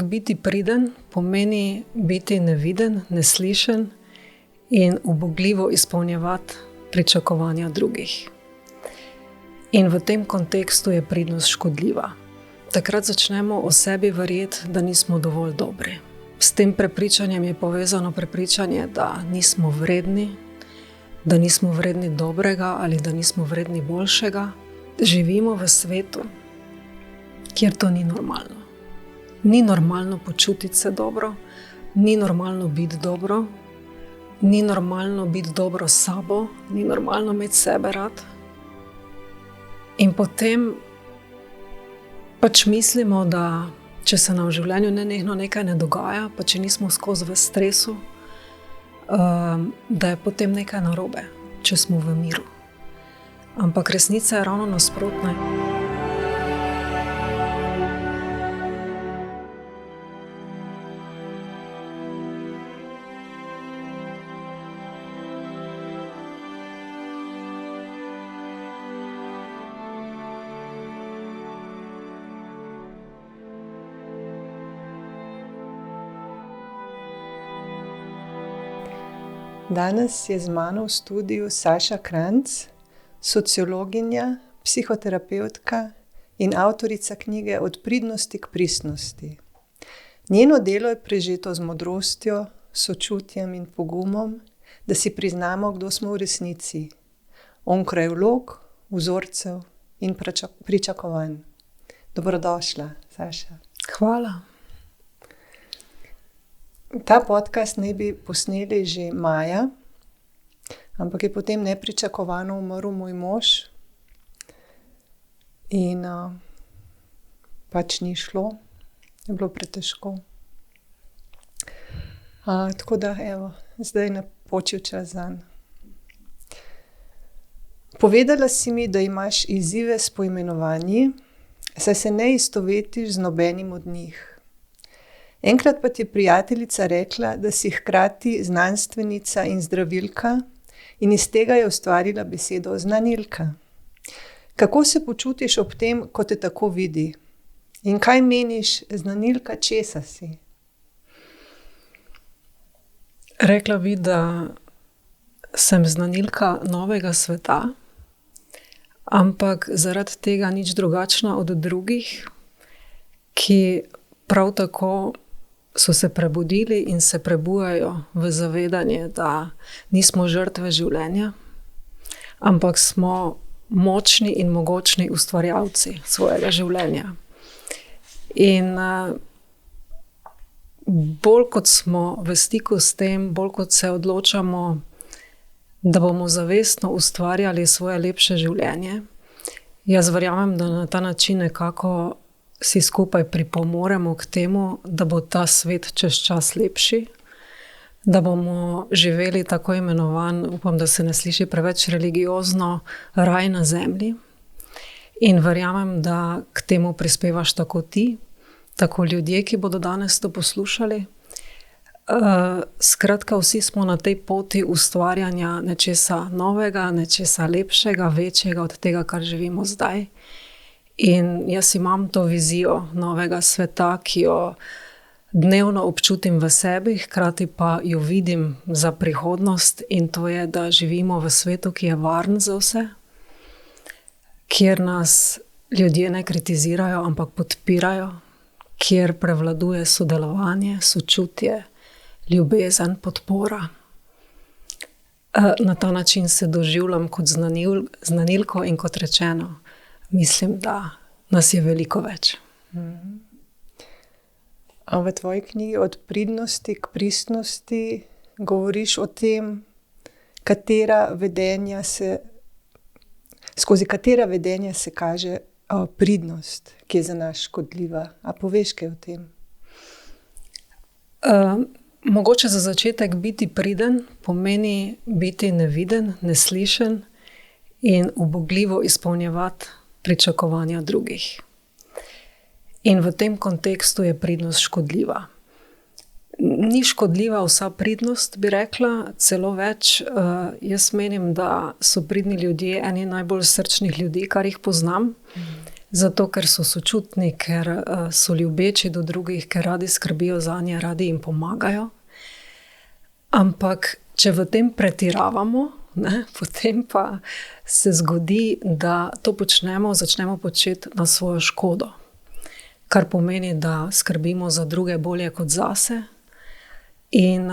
biti priden pomeni biti neviden, neslišen in ubogljivo izpolnjevati pričakovanja drugih. In v tem kontekstu je pridnost škodljiva. Takrat začnemo o sebi verjeti, da nismo dovolj dobri. S tem prepričanjem je povezano prepričanje, da nismo vredni dobrega ali da nismo vredni boljšega. Živimo v svetu, kjer to ni normalno. Ni normalno počutiti se dobro, ni normalno biti dobro, ni normalno biti dobro s sabo, ni normalno imeti sebe rad. In potem pač mislimo, da če se nam v življenju nenehno nekaj ne dogaja, pa če nismo skozi v stresu, da je potem nekaj narobe, če smo v miru. Ampak resnica je ravno nasprotna. Danes je z mano v studiu Saša Kranjc, sociologinja, psihoterapevtka in avtorica knjige Od pridnosti k pristnosti. Njeno delo je prežeto z modrostjo, sočutjem in pogumom, da si priznamo, kdo smo v resnici, onkraj vlog, vzorcev in pričakovanj. Dobrodošla, Saša. Hvala. Ta podcast naj bi posneli že maja, ampak je potem nepričakovano umrl moj mož in pač ni šlo, je bilo pretežko. Tako da, evo, zdaj je napočil čas zanj. Povedala si mi, da imaš izzive s poimenovanji, saj se ne istovetiš z nobenim od njih. Enkrat pa ti je prijateljica rekla, da si hkrati znanstvenica in zdravilka in iz tega je ustvarila besedo znanilka. Kako se počutiš ob tem, ko te tako vidi? In kaj meniš, znanilka česa si? Rekla bi, da sem znanilka novega sveta, ampak zaradi tega nič drugačna od drugih, ki prav tako so se prebudili in se prebujajo v zavedanje, da nismo žrtve življenja, ampak smo močni in mogočni ustvarjalci svojega življenja. In bolj kot smo v stiku s tem, bolj kot se odločamo, da bomo zavestno ustvarjali svoje lepše življenje, jaz verjamem, da na ta način nekako si skupaj pripomoremo k temu, da bo ta svet čez čas lepši, da bomo živeli tako imenovan, upam, da se ne sliši preveč religiozno, raj na zemlji. In verjamem, da k temu prispevaš tako ti, tako ljudje, ki bodo danes to poslušali. Skratka, vsi smo na tej poti ustvarjanja nečesa novega, nečesa lepšega, večjega od tega, kar živimo zdaj. In jaz imam to vizijo novega sveta, ki jo dnevno občutim v sebi, hkrati pa jo vidim za prihodnost, in to je, da živimo v svetu, ki je varen za vse, kjer nas ljudje ne kritizirajo, ampak podpirajo, kjer prevladuje sodelovanje, sočutje, ljubezen, podpora. Na ta način se doživljam kot znanilko in kot rečeno, mislim, da nas je veliko več. A v tvoji knjigi Od pridnosti k pristnosti govoriš o tem, skozi katera vedenja se kaže pridnost, ki je za nas škodljiva. A poveš kaj o tem? Mogoče za začetek biti priden pomeni biti neviden, neslišen in ubogljivo izpolnjevati pričakovanja drugih. In v tem kontekstu je pridnost škodljiva. Ni škodljiva vsa pridnost, bi rekla, celo več. Jaz menim, da so pridni ljudje eni najbolj srčnih ljudi, kar jih poznam. zato ker so sočutni, ker so ljubeči do drugih, ker radi skrbijo zanje, radi jim pomagajo. Ampak, če v tem pretiravamo, potem pa se zgodi, da to začnemo početi na svojo škodo. Kar pomeni, da skrbimo za druge bolje kot zase. In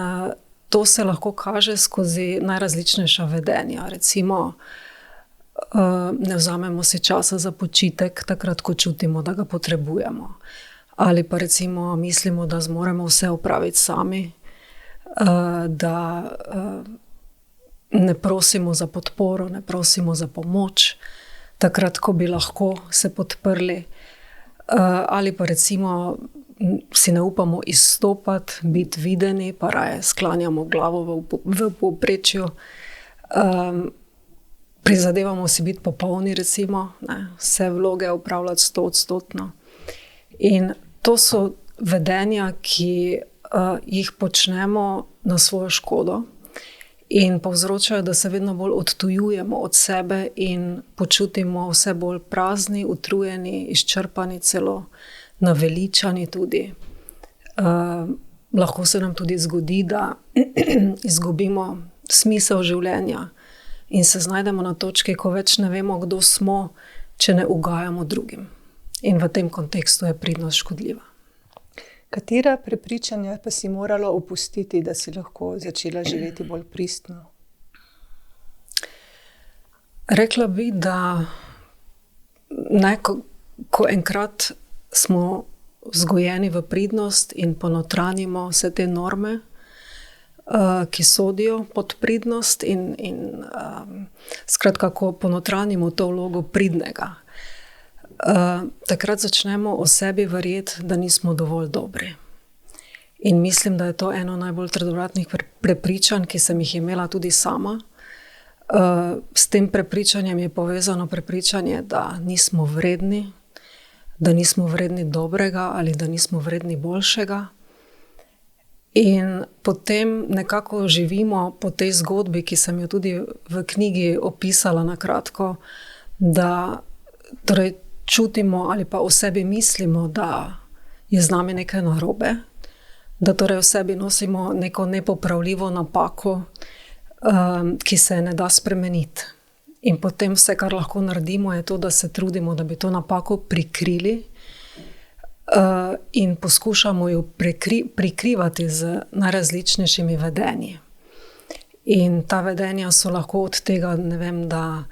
to se lahko kaže skozi najrazličnejša vedenja. Recimo, ne vzamemo si časa za počitek, takrat, ko čutimo, da ga potrebujemo. Ali pa recimo mislimo, da zmoremo vse opraviti sami, da ne prosimo za podporo, ne prosimo za pomoč, takrat, ko bi lahko se podprli. Ali pa recimo si ne upamo izstopati, biti videni, pa raje sklanjamo glavo v povprečju. Prizadevamo si biti popolni, recimo, vse vloge opravljati 100%. In to so vedenja, ki jih počnemo na svojo škodo in povzročajo, da se vedno bolj odtujujemo od sebe in počutimo vse bolj prazni, utrujeni, izčrpani, celo naveličani tudi. Lahko se nam tudi zgodi, da izgubimo smisel življenja in se znajdemo na točki, ko več ne vemo, kdo smo, če ne ugajamo drugim. In v tem kontekstu je pridnost škodljiva. Katera prepričanja pa si morala opustiti, da si lahko začela živeti bolj pristno? Rekla bi, da ko enkrat smo vzgojeni v pridnost in ponotranjimo vse te norme, ki sodijo pod pridnost in skratka, ko ponotranjimo to vlogo pridnega, takrat začnemo o sebi verjeti, da nismo dovolj dobri. In mislim, da je to eno najbolj trdovratnih prepričanj, ki sem jih imela tudi sama. S tem prepričanjem je povezano prepričanje, da nismo vredni dobrega ali da nismo vredni boljšega. In potem nekako živimo po tej zgodbi, ki sem jo tudi v knjigi opisala na kratko, da torej čutimo ali pa o sebi mislimo, da je z nami nekaj narobe, da torej v sebi nosimo neko nepopravljivo napako, ki se ne da spremeniti. In potem vse, kar lahko naredimo, je to, da se trudimo, da bi to napako prikrili in poskušamo jo prikrivati z najrazličnejšimi vedenji. In ta vedenja so lahko od tega, da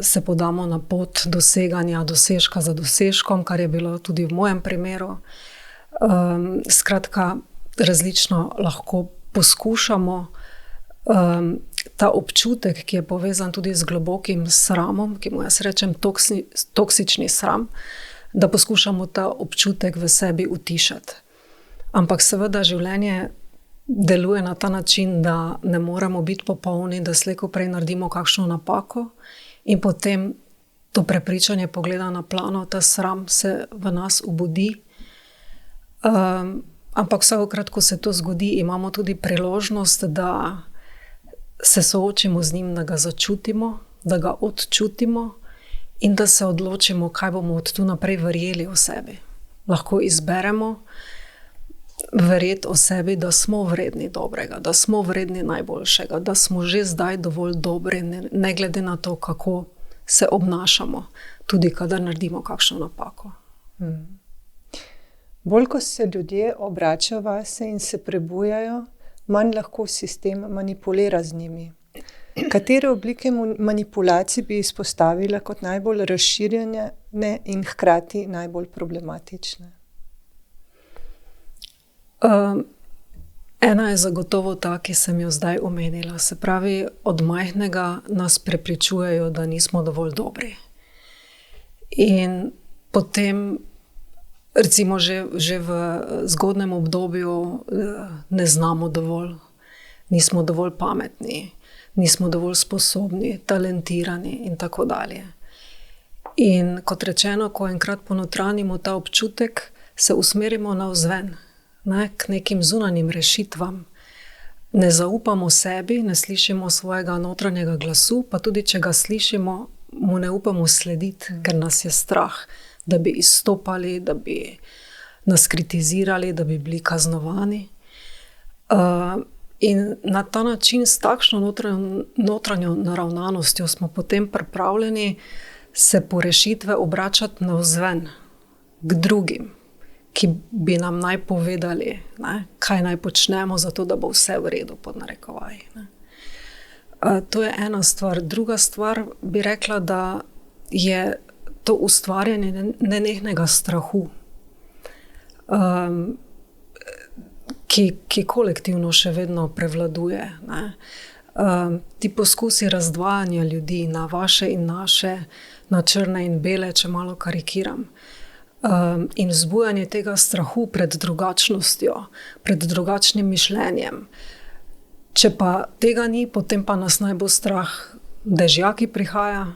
se podamo na pot doseganja dosežka za dosežkom, kar je bilo tudi v mojem primeru. Skratka, različno lahko poskušamo ta občutek, ki je povezan tudi z globokim sramom, ki mu jaz rečem toksični sram, da poskušamo ta občutek v sebi utišati. Ampak seveda življenje deluje na ta način, da ne moremo biti popolni, da slej ko prej naredimo kakšno napako in potem to prepričanje pogleda na plano, ta sram se v nas obudi. Ampak vsakokrat, ko se to zgodi, imamo tudi priložnost, da se soočimo z njim, da ga začutimo, da ga odčutimo in da se odločimo, kaj bomo od tu naprej verjeli o sebi. Lahko izberemo verjeti o sebi, da smo vredni dobrega, da smo vredni najboljšega, da smo že zdaj dovolj dobri, ne glede na to, kako se obnašamo, tudi kadar naredimo kakšno napako. Bolj, ko se ljudje obračajo vase in se prebujajo, manj lahko sistem manipulira z njimi. Katere oblike manipulacij bi izpostavila kot najbolj razširjene in hkrati najbolj problematične? Ena je zagotovo ta, ki sem jo zdaj omenila. Se pravi, od majhnega nas prepričujejo, da nismo dovolj dobri. In potem, recimo že v zgodnjem obdobju ne znamo dovolj, nismo dovolj pametni, nismo dovolj sposobni, talentirani in tako dalje. In kot rečeno, ko enkrat ponotranjimo ta občutek, se usmerimo navzven, k nekim zunanjim rešitvam. Ne zaupamo sebi, ne slišimo svojega notranjega glasu, pa tudi, če ga slišimo, mu ne upamo slediti, ker nas je strah, da bi izstopali, da bi nas kritizirali, da bi bili kaznovani. In na ta način, s takšno notranjo naravnanostjo smo potem pripravljeni se po rešitve obračati navzven k drugim, ki bi nam naj povedali, ne, kaj naj počnemo, zato da bo vse v redu, pod narekovaji. To je ena stvar. Druga stvar bi rekla, da je to ustvarjanje nenehnega strahu, ki kolektivno še vedno prevladuje. Ne. Ti poskusi razdvajanja ljudi na vaše in naše, na črne in bele, če malo karikiram, in vzbujanje tega strahu pred drugačnostjo, pred drugačnim mišljenjem. Če pa tega ni, potem pa nas naj bo strah dežjaki prihaja,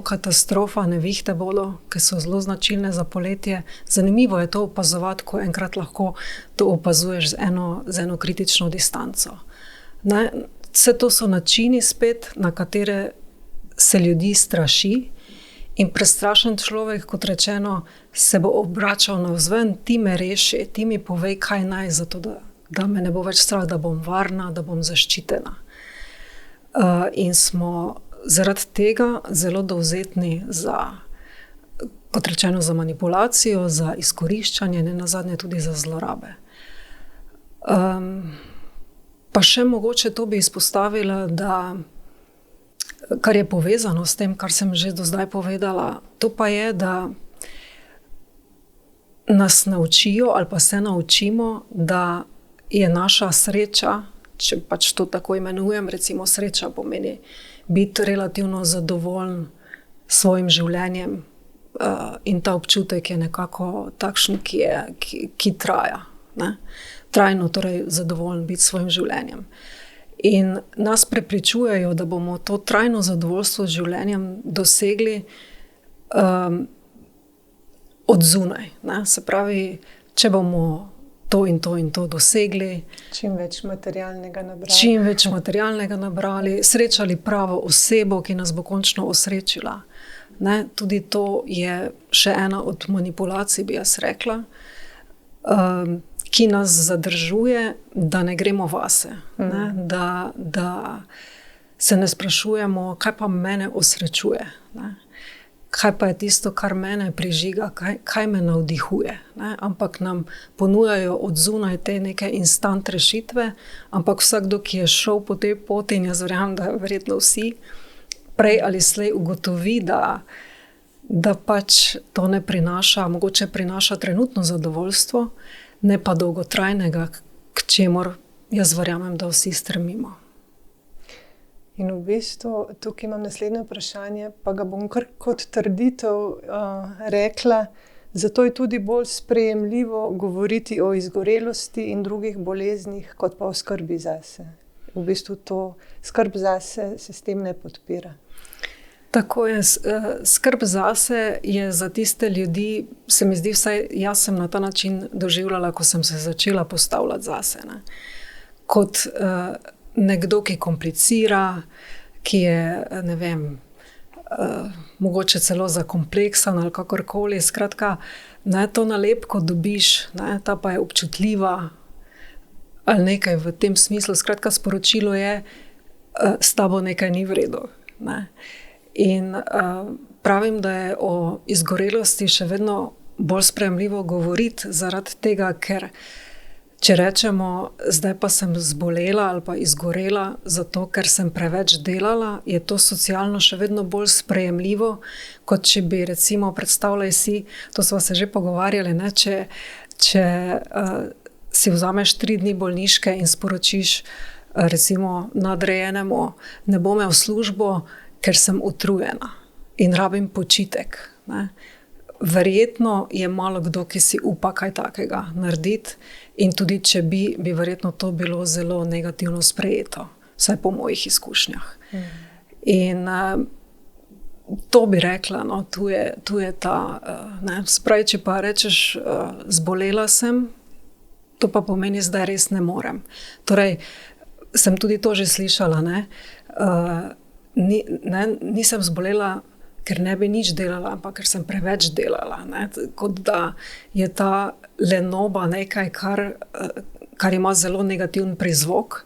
katastrofa, nevihte bodo, ki so zelo značilne za poletje. Zanimivo je to opazovati, ko enkrat lahko to opazuješ z eno kritično distanco. Ne? Vse to so načini spet, na katere se ljudi straši, in prestrašen človek, kot rečeno, se bo obračal navzven, ti me reši, ti mi povej, kaj naj, zato da me ne bo več strah, da bom varna, da bom zaščitena. In smo zaradi tega zelo dovzetni za, kot rečeno, za manipulacijo, za izkoriščanje, nenazadnje tudi za zlorabe. Pa še mogoče to bi izpostavila, da kar je povezano s tem, kar sem že do zdaj povedala, to pa je, da nas naučijo ali pa se naučimo, da je naša sreča, če pač to tako imenujem, recimo sreča pomeni biti relativno zadovoljen s svojim življenjem, in ta občutek je nekako takšen, ki traja. Ne? Trajno, torej zadovoljen biti s svojim življenjem. In nas prepričujejo, da bomo to trajno zadovoljstvo z življenjem dosegli od zunaj. Ne? Se pravi, če bomo to in to in to dosegli, čim več materialnega nabrali, srečali pravo osebo, ki nas bo končno osrečila. Ne? Tudi to je še ena od manipulacij, bi jaz rekla, ki nas zadržuje, da ne gremo vase. Ne? Da se ne sprašujemo, kaj pa mene osrečuje. Ne? Kaj pa je tisto, kar mene prižiga, kaj me navdihuje. Ne? Ampak nam ponujajo od zunaj te neke instant rešitve, ampak vsakdo, ki je šel po tej poti, in jaz verjamem, da verjetno vsi, prej ali slej ugotovi, da pač to ne prinaša, mogoče prinaša trenutno zadovoljstvo, ne pa dolgotrajnega, k čemur jaz verjamem, da vsi stremimo. In v bistvu tukaj imam naslednje vprašanje, pa ga bom kar kot trditev rekla, zato je tudi bolj sprejemljivo govoriti o izgorelosti in drugih boleznih, kot pa o skrbi zase. V bistvu to skrb zase se s tem ne podpira. Tako je, skrb zase je za tiste ljudi, se mi zdi, vsaj jaz sem na ta način doživljala, ko sem se začela postavljati zase. Ne? Kot nekdo, ki komplicira, ki je, ne vem, mogoče celo zakompleksan ali kakorkoli. Skratka, ne, to nalepko dobiš, ne, ta pa je občutljiva ali nekaj v tem smislu. Skratka, sporočilo je, s tabo nekaj ni v redu. Ne. In pravim, da je o izgorelosti še vedno bolj sprejemljivo govoriti zaradi tega, ker če rečemo, zdaj pa sem zbolela ali pa izgorela zato, ker sem preveč delala, je to socialno še vedno bolj sprejemljivo, kot če bi, recimo, predstavljaj si, to sva se že pogovarjali, ne, če si vzameš 3 dni bolniške in sporočiš, recimo, nadrejenemu, ne bom imel službo, ker sem utrujena in rabim počitek. Ne. Verjetno je malo kdo, ki si upa kaj takega narediti, in tudi če bi verjetno to bilo zelo negativno sprejeto, vsaj po mojih izkušnjah. In to bi rekla, no, tu je ta, ne, spravi, če pa rečeš, zbolela sem, to pa pomeni, zdaj res ne morem. Torej, sem tudi to že slišala, ne, nisem zbolela ker ne bi nič delala, ampak ker sem preveč delala. Ne? Kot da je ta lenoba nekaj, kar ima zelo negativen prizvok.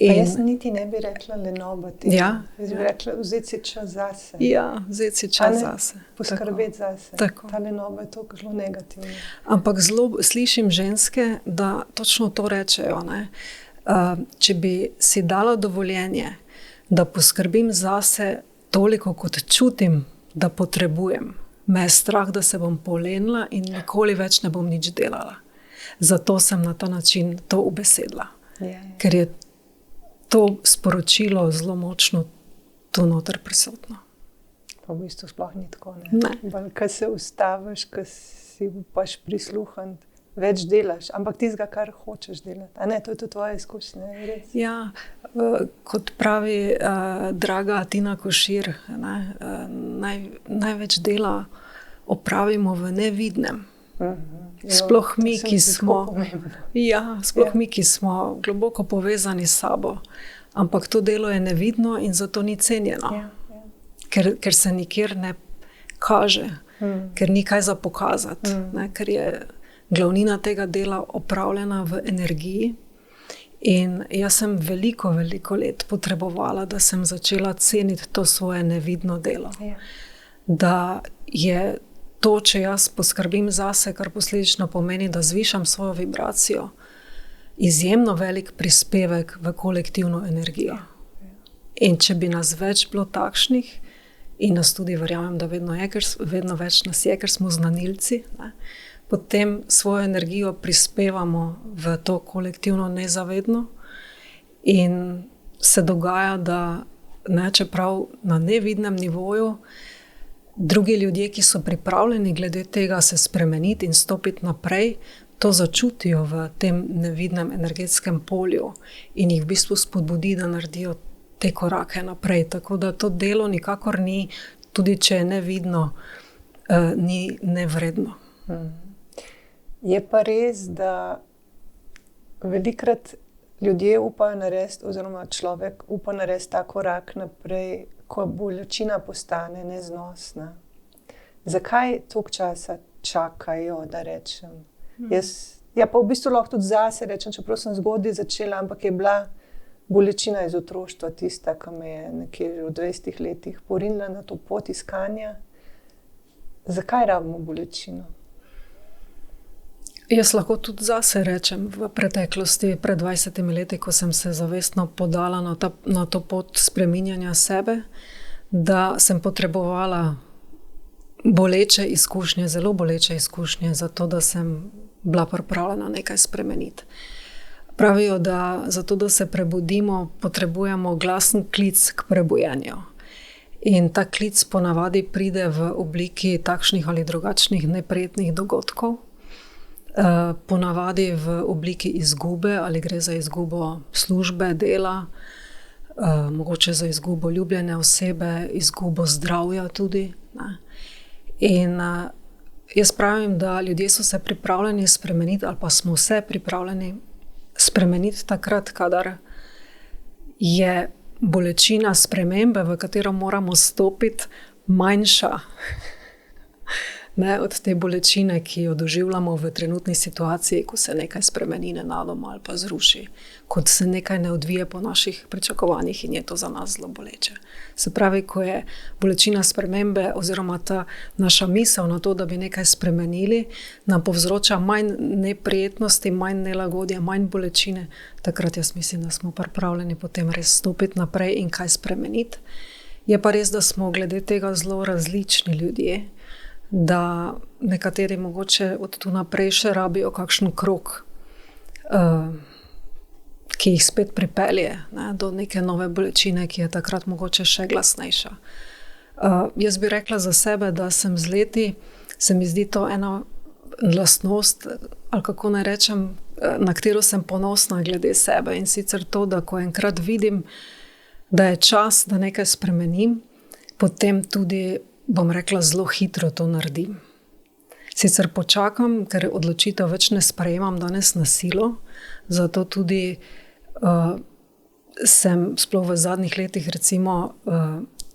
Jaz niti ne bi rekla lenoba. Ja, jaz bi rekla vzeti si čas zase. Ja, vzeti si čas zase. Poskrbeti zase. Tako. Ta lenoba je to zelo negativna. Ampak slišim ženske, da točno to rečejo. Ne? Če bi si dala dovoljenje, da poskrbim zase toliko, kot čutim, da potrebujem, me je strah, da se bom polenila in nikoli več ne bom nič delala. Zato sem na ta način to ubesedila. Ker je to sporočilo zelo močno tu noter prisotno. Pa v bistvu sploh ni tako. Ne. Ko se ustaviš, ko si pač prisluhnjen, več delaš, ampak tistega, kar hočeš delati. A ne, to je tudi tvoja izkušnja, res? Ja, kot pravi draga Tina Košir, največ dela opravimo v nevidnem. Sploh mi, ki smo globoko povezani s sabo. Ampak to delo je nevidno in zato ni cenjeno. Ker se nikjer ne kaže, ker ni kaj za pokazati, ker je glavnina tega dela opravljena v energiji. In jaz sem veliko let potrebovala, da sem začela ceniti to svoje nevidno delo. Da je to, če jaz poskrbim zase, kar posledično pomeni, da zvišam svojo vibracijo, izjemno velik prispevek v kolektivno energijo. In če bi nas več bilo takšnih, in nas tudi verjamem, da vedno več nas je, ker smo znanilci, potem svojo energijo prispevamo v to kolektivno nezavedno in se dogaja, da čeprav na nevidnem nivoju drugi ljudje, ki so pripravljeni glede tega se spremeniti in stopiti naprej, to začutijo v tem nevidnem energetskem polju in jih v bistvu spodbudi, da naredijo te korake naprej. Tako da to delo nikakor ni, tudi če je nevidno, ni nevredno. Je pa res, da velikokrat ljudje upajo narediti, oziroma človek upa narediti ta korak naprej, ko bolečina postane neznosna. Zakaj toliko časa čakajo, da rečem? Ja, pa v bistvu lahko tudi zase rečem, čeprav sem zgodaj začela, ampak je bila bolečina iz otroštva tista, ki me je nekje že v 20 letih porinila na to pot iskanja. Zakaj rabimo bolečino? Jaz lahko tudi zase rečem, v preteklosti, pred 20 leti, ko sem se zavestno podala na to pot spreminjanja sebe, da sem potrebovala boleče izkušnje, zelo boleče izkušnje, zato da sem bila pripravljena nekaj spremeniti. Pravijo, da zato, da se prebudimo, potrebujemo glasen klic k prebujenju. In ta klic ponavadi pride v obliki takšnih ali drugačnih neprijetnih dogodkov, ponavadi v obliki izgube, ali gre za izgubo službe, dela, mogoče za izgubo ljubljene osebe, izgubo zdravja tudi. In jaz pravim, da ljudje so se pripravljeni spremeniti, ali pa smo se pripravljeni spremeniti takrat, kadar je bolečina spremembe, v katero moramo stopiti, manjša od te bolečine, ki jo doživljamo v trenutni situaciji, ko se nekaj spremeni nenadoma ali pa zruši, kot se nekaj ne odvije po naših pričakovanjih in je to za nas zelo boleče. Se pravi, ko je bolečina spremembe oziroma ta naša misel na to, da bi nekaj spremenili, nam povzroča manj neprijetnosti, manj nelagodja, manj bolečine, takrat jaz mislim, da smo pripravljeni potem res stopiti naprej in kaj spremeniti. Je pa res, da smo glede tega zelo različni ljudje, da nekateri mogoče od tu naprej še rabijo kakšen krog, ki jih spet pripelje do neke nove bolečine, ki je takrat mogoče še glasnejša. Jaz bi rekla za sebe, da sem z leti, se mi zdi to ena lastnost, ali kako naj rečem, na katero sem ponosna glede sebe. In sicer to, da ko enkrat vidim, da je čas, da nekaj spremenim, potem tudi bom rekla, zelo hitro to naredim. Sicer počakam, ker odločitev več ne sprejemam danes na silo, zato tudi sem sploh v zadnjih letih recimo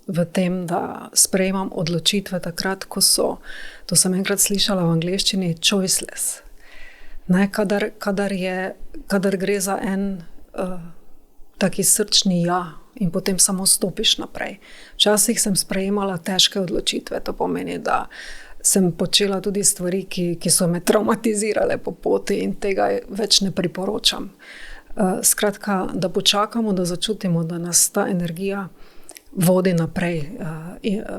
v tem, da sprejemam odločitve takrat, ko so, to sem enkrat slišala v angleščini, choiceless. Ne, kadar gre za en taki srčni ja in potem samo stopiš naprej. Včasih sem sprejemala težke odločitve, to pomeni, da sem počela tudi stvari, ki so me traumatizirale po poti in tega več ne priporočam. Skratka, da počakamo, da začutimo, da nas ta energija vodi naprej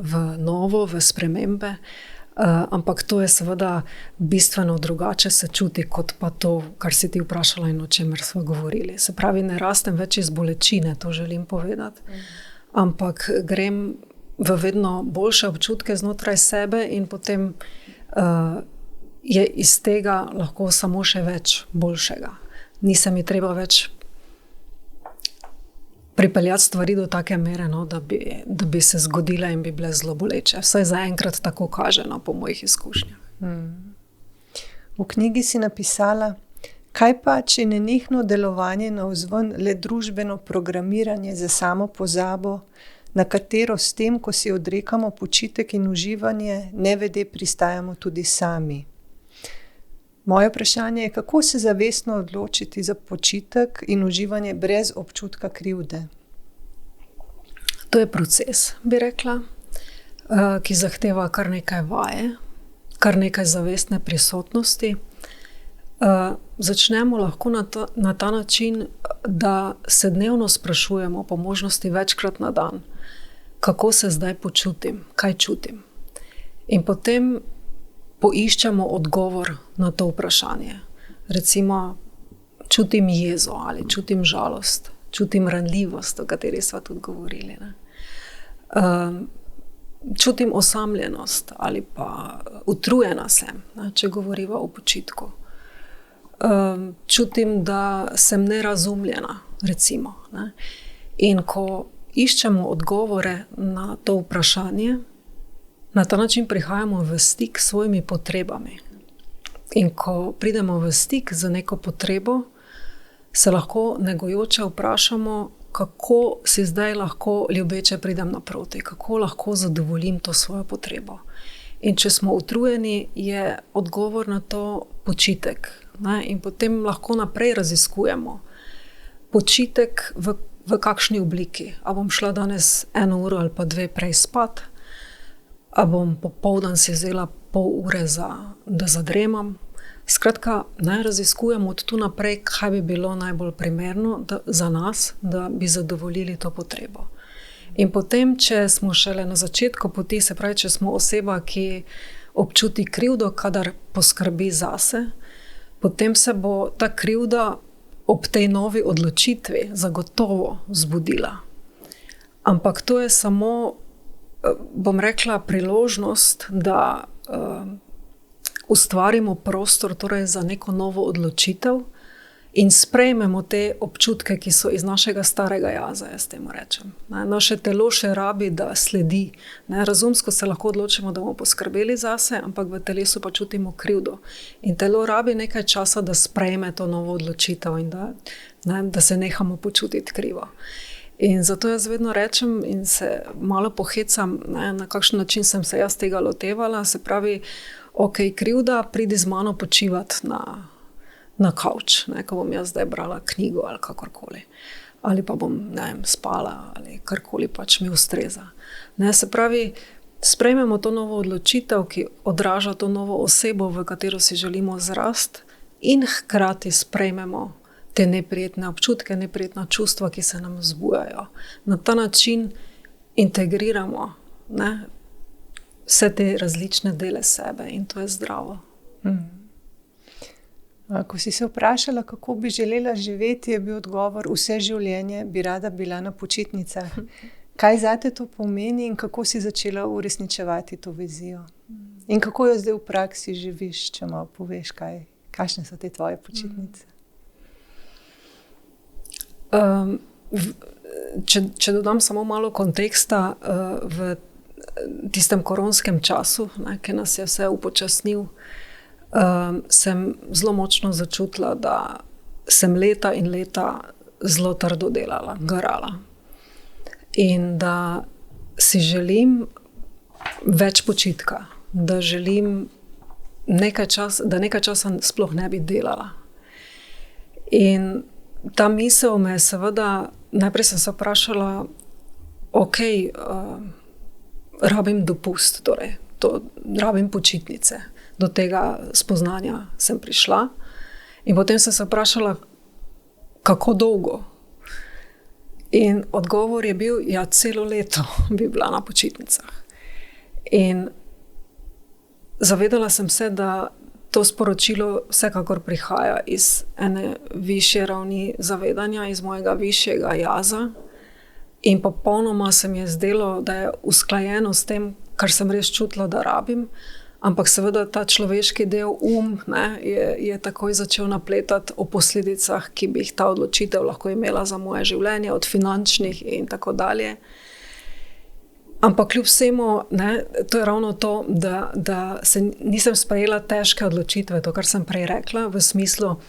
v novo, v spremembe, ampak to je seveda bistveno drugače se čuti, kot pa to, kar si ti vprašala in o čemer smo govorili. Se pravi, ne rastem več iz bolečine, to želim povedati, ampak grem v vedno boljše občutke znotraj sebe in potem je iz tega lahko samo še več boljšega. Nisem mi treba več pripeljati stvari do take mere, no, da bi se zgodile in bi bile zelo boleče. Vsaj zaenkrat tako kaže, no, po mojih izkušnjah. V knjigi si napisala, kaj pa, če nenehno delovanje navzven le družbeno programiranje za samo pozabo, na katero s tem, ko si odrekamo počitek in uživanje, nevede pristajamo tudi sami. Moje vprašanje je, kako se zavestno odločiti za počitek in uživanje brez občutka krivde? To je proces, bi rekla, ki zahteva kar nekaj vaje, kar nekaj zavestne prisotnosti. Začnemo lahko na ta način, da se dnevno sprašujemo po možnosti večkrat na dan, kako se zdaj počutim, kaj čutim. In potem poiščemo odgovor na to vprašanje. Recimo, čutim jezo ali čutim žalost, čutim ranljivost, o kateri sva tudi govorili. Ne? Čutim osamljenost ali pa utrujena sem, ne, če govoriva o počitku. Čutim, da sem nerazumljena, recimo. Ne? In ko iščemo odgovore na to vprašanje, na ta način prihajamo v stik s svojimi potrebami. In ko pridemo v stik z neko potrebo, se lahko negojoče vprašamo, kako si zdaj lahko ljubeče pridem naproti, kako lahko zadovoljim to svojo potrebo. In če smo utrujeni, je odgovor na to počitek. Ne? In potem lahko naprej raziskujemo počitek v kakšni obliki. A bom šla danes 1 uro ali pa 2 prej spat, a bom popoldan si vzela pol ure da zadremam. Skratka, naj raziskujemo od tu naprej, kaj bi bilo najbolj primerno za nas, da bi zadovoljili to potrebo. In potem, če smo šele na začetku poti, se pravi, če smo oseba, ki občuti krivdo, kadar poskrbi zase, potem se bo ta krivda ob tej novi odločitvi zagotovo zbudila. Ampak to je samo, bom rekla, priložnost, da ustvarimo prostor torej za neko novo odločitev in sprejmemo te občutke, ki so iz našega starega jaza, jaz temu rečem. Naše telo še rabi, da sledi. Razumsko se lahko odločimo, da bomo poskrbeli zase, ampak v telesu pa čutimo krivdo. In telo rabi nekaj časa, da sprejme to novo odločitev in da se nehamo počutiti krivo. In zato jaz vedno rečem in se malo pohecam, na kakšen način sem se jaz tega lotevala, se pravi, ok, krivda, pridi z mano počivati na kavč, ko bom jaz zdaj brala knjigo ali kakorkoli. Ali pa bom, spala ali karkoli pač mi ustreza. Se pravi, sprejmemo to novo odločitev, ki odraža to novo osebo, v katero si želimo zrast in hkrati sprejmemo te neprijetne občutke, neprijetna čustva, ki se nam zbujajo. Na ta način integriramo vse te različne dele sebe in to je zdravo. Ko si se vprašala, kako bi želela živeti, je bil odgovor, vse življenje bi rada bila na počitnicah. Kaj zate to pomeni in kako si začela uresničevati to vizijo? In kako jo zdaj v praksi živiš, če malo poveš, kakšne so te tvoje počitnice? Če dodam samo malo konteksta, v tistem koronskem času, ki nas je vse upočasnil, sem zelo močno začutila, da sem leta in leta zelo trdo delala, garala. In da si želim več počitka, da želim da nekaj časa sploh ne bi delala. In ta misel me je seveda, najprej sem se vprašala, rabim dopust, torej, rabim počitnice. Do tega spoznanja sem prišla. In potem sem se vprašala, kako dolgo. In odgovor je bil, ja, celo leto bi bila na počitnicah. In zavedala sem se, da to sporočilo vsekakor prihaja iz ene višje ravni zavedanja, iz mojega višjega jaza. In popolnoma se mi je zdelo, da je usklajeno s tem, kar sem res čutila, da rabim. Ampak seveda ta človeški del, je takoj začel napletati o posledicah, ki bi jih ta odločitev lahko imela za moje življenje, od finančnih in tako dalje. Ampak kljub vsemu, to je ravno to, da se nisem sprejela težke odločitve, to, kar sem prej rekla, v smislu,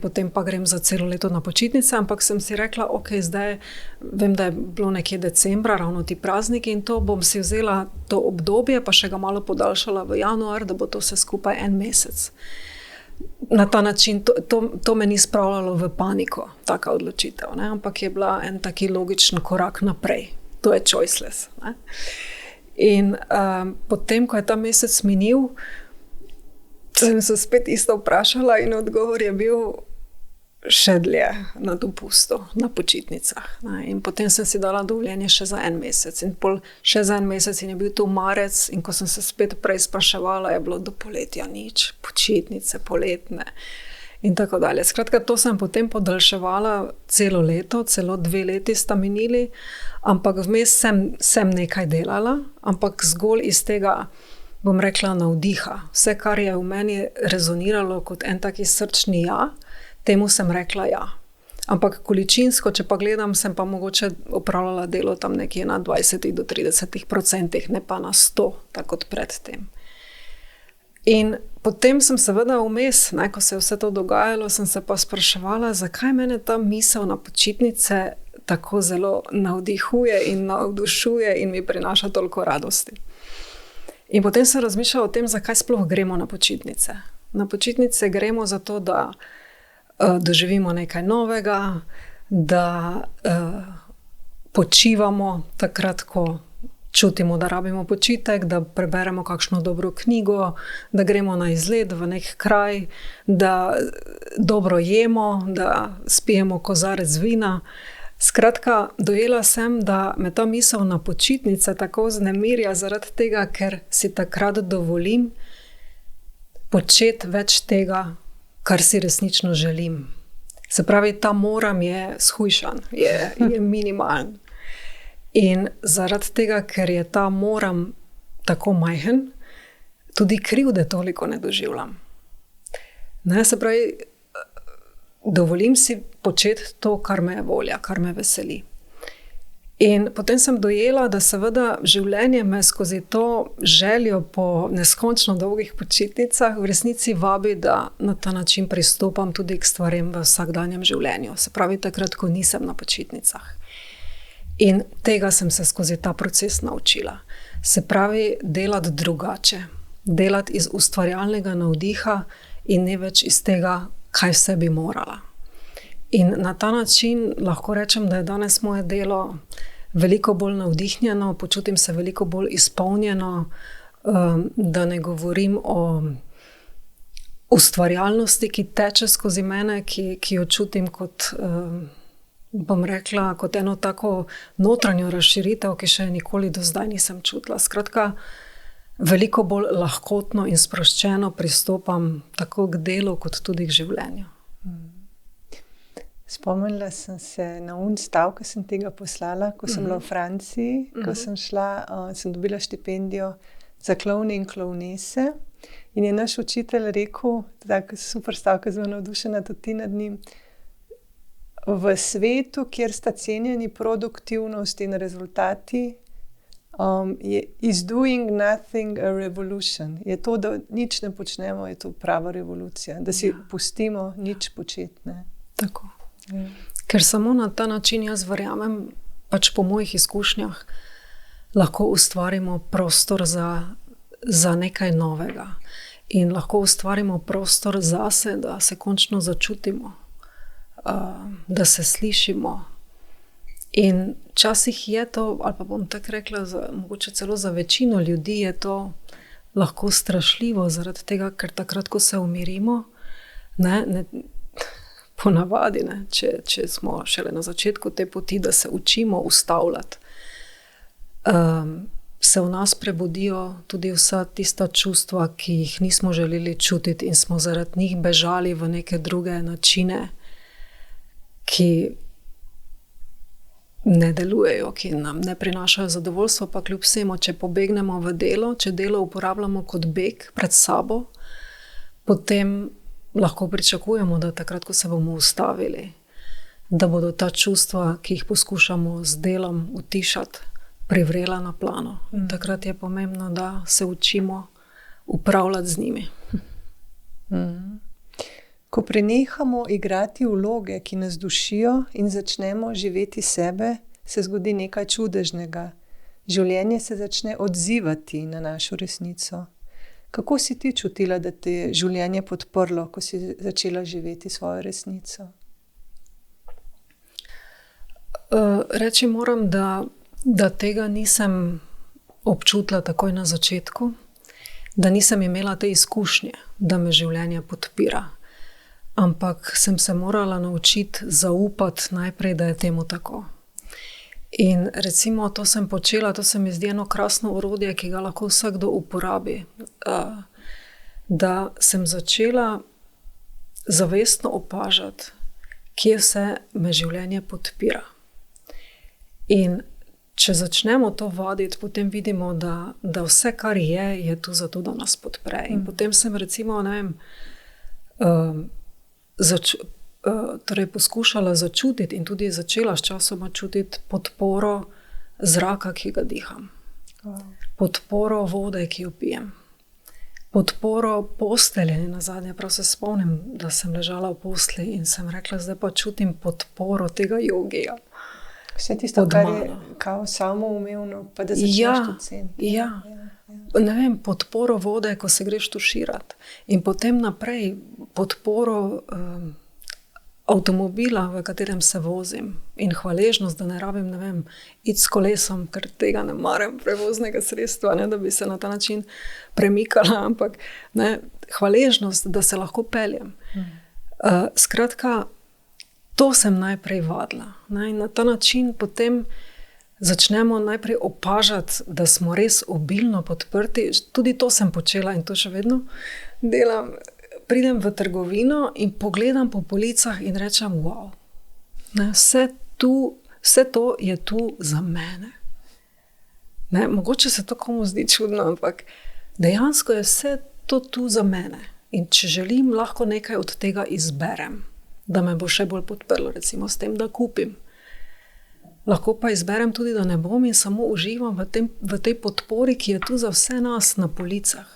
potem pa grem za celo leto na počitnice, ampak sem si rekla, zdaj vem, da je bilo nekje decembra, ravno ti prazniki, in to bom si vzela to obdobje, pa še ga malo podaljšala v januar, da bo to vse skupaj 1 mesec. Na ta način, to me ni spravljalo v paniko, taka odločitev, ampak je bila en taki logičen korak naprej. To je choiceless. In potem, ko je ta mesec minil, sem se spet isto vprašala in odgovor je bil še dlje na dopustu, na počitnicah. In potem sem si dala dovoljenje še za 1 mesec. In pol še za 1 mesec in je bil to marec, in ko sem se spet prej spraševala, je bilo do poletja nič, počitnice, poletne in tako dalje. Skratka, to sem potem podaljševala celo leto, celo 2 leti sta minili, ampak vmes sem nekaj delala, ampak zgolj iz tega, bom rekla, navdiha. Vse, kar je v meni rezoniralo kot en taki srčni ja, temu sem rekla ja. Ampak količinsko, če pa gledam, sem pa mogoče opravljala delo tam nekje na 20 do 30%, ne pa na 100, tako kot predtem. In potem sem seveda vmes, ko se je vse to dogajalo, sem se pa spraševala, zakaj mene ta misel na počitnice tako zelo navdihuje in navdušuje in mi prinaša toliko radosti. In potem sem razmišljala o tem, zakaj sploh gremo na počitnice. Na počitnice gremo zato, da doživimo nekaj novega, da počivamo takrat, ko čutimo, da rabimo počitek, da preberemo kakšno dobro knjigo, da gremo na izlet v nek kraj, da dobro jemo, da spijemo kozarec vina. Skratka, dojela sem, da me ta misel na počitnice tako vznemirja zaradi tega, ker si takrat dovolim početi več tega, kar si resnično želim. Se pravi, ta moram je shujšan, je minimalen. In zaradi tega, ker je ta moram tako majhen, tudi krivde toliko ne doživljam. Se pravi, dovolim si početi to, kar me je volja, kar me veseli. In potem sem dojela, da seveda življenje me skozi to željo po neskončno dolgih počitnicah v resnici vabi, da na ta način pristopam tudi k stvarem v vsakdanjem življenju. Se pravi, takrat, ko nisem na počitnicah. In tega sem se skozi ta proces naučila. Se pravi, delati drugače. Delati iz ustvarjalnega navdiha in ne več iz tega, kaj vse bi morala. In na ta način lahko rečem, da je danes moje delo veliko bolj navdihnjeno, počutim se veliko bolj izpolnjeno, da ne govorim o ustvarjalnosti, ki teče skozi mene, ki jo čutim kot, bom rekla, kot eno tako notranjo razširitev, ki še nikoli do zdaj nisem čutila. Skratka, veliko bolj lahkotno in sproščeno pristopam tako k delu, kot tudi k življenju. Spomnila sem se na stav, ko sem tega poslala, ko sem bila v Franciji, ko sem šla, sem dobila štipendijo za klovne in klovnese. In je naš učitelj rekel, tako super stavka, zelo navdušena tudi nad njim, v svetu, kjer sta cenjeni produktivnost in rezultati, is doing nothing a revolution. Je to, da nič ne počnemo, je to prava revolucija. Da si pustimo nič početi. Tako. Ker samo na ta način jaz verjamem, pač po mojih izkušnjah, lahko ustvarimo prostor za nekaj novega in lahko ustvarimo prostor zase, da se končno začutimo, da se slišimo. In včasih je to, ali pa bom tako rekla, mogoče celo za večino ljudi je to lahko strašljivo, zaradi tega, ker takrat, ko se umirimo, ponavadi, če smo šele na začetku te poti, da se učimo ustavljati, se v nas prebudijo tudi vsa tista čustva, ki jih nismo želeli čutiti in smo zaradi njih bežali v neke druge načine, ki ne delujejo, ki nam ne prinašajo zadovoljstva, pa kljub vsemu, če pobegnemo v delo, če delo uporabljamo kot beg pred sabo, potem lahko pričakujemo, da takrat, ko se bomo ustavili, da bodo ta čustva, ki jih poskušamo z delom utišati, privrela na plano. In takrat je pomembno, da se učimo upravljati z njimi. Ko prenehamo igrati vloge, ki nas dušijo, in začnemo živeti sebe, se zgodi nekaj čudežnega. Življenje se začne odzivati na našo resnico. Kako si ti čutila, da te je življenje podprlo, ko si začela živeti svojo resnico? Reči moram, da tega nisem občutila takoj na začetku, da nisem imela te izkušnje, da me življenje podpira. Ampak sem se morala naučiti zaupati najprej, da je temu tako. In recimo to sem počela, to se mi zdi eno krasno orodje, ki ga lahko vsakdo uporabi. Da sem začela zavestno opažati, kje vse me življenje podpira. In če začnemo to vaditi, potem vidimo, da vse, kar je tu zato, da nas podpre. In potem sem recimo, poskušala začutiti in tudi začela s časoma čutiti podporo zraka, ki ga diham. Podporo vode, ki jo pijem. Podporo postelje. Nazadnje prav se spomnim, da sem ležala v postelji in sem rekla, zdaj pa čutim podporo tega jogija. Vse tisto, kar je kao samoumevno, pa da začneš to ceniti. Ja. Podporo vode, ko se greš tuširati. In potem naprej podporo avtomobila, v katerem se vozim. In hvaležnost, da ne rabim, iti s kolesom, ker tega ne maram, prevoznega sredstva, da bi se na ta način premikala, ampak hvaležnost, da se lahko peljem. Skratka, to sem najprej vadila. In na ta način potem začnemo najprej opažati, da smo res obilno podprti. Tudi to sem počela in to še vedno delam. Pridem v trgovino in pogledam po policah in rečem, wow, vse to je tu za mene. Mogoče se to komu zdi čudno, ampak dejansko je vse to tu za mene. In če želim, lahko nekaj od tega izberem, da me bo še bolj podprlo, recimo s tem, da kupim. Lahko pa izberem tudi, da ne bom in samo uživam v tej podpori, ki je tu za vse nas na policah.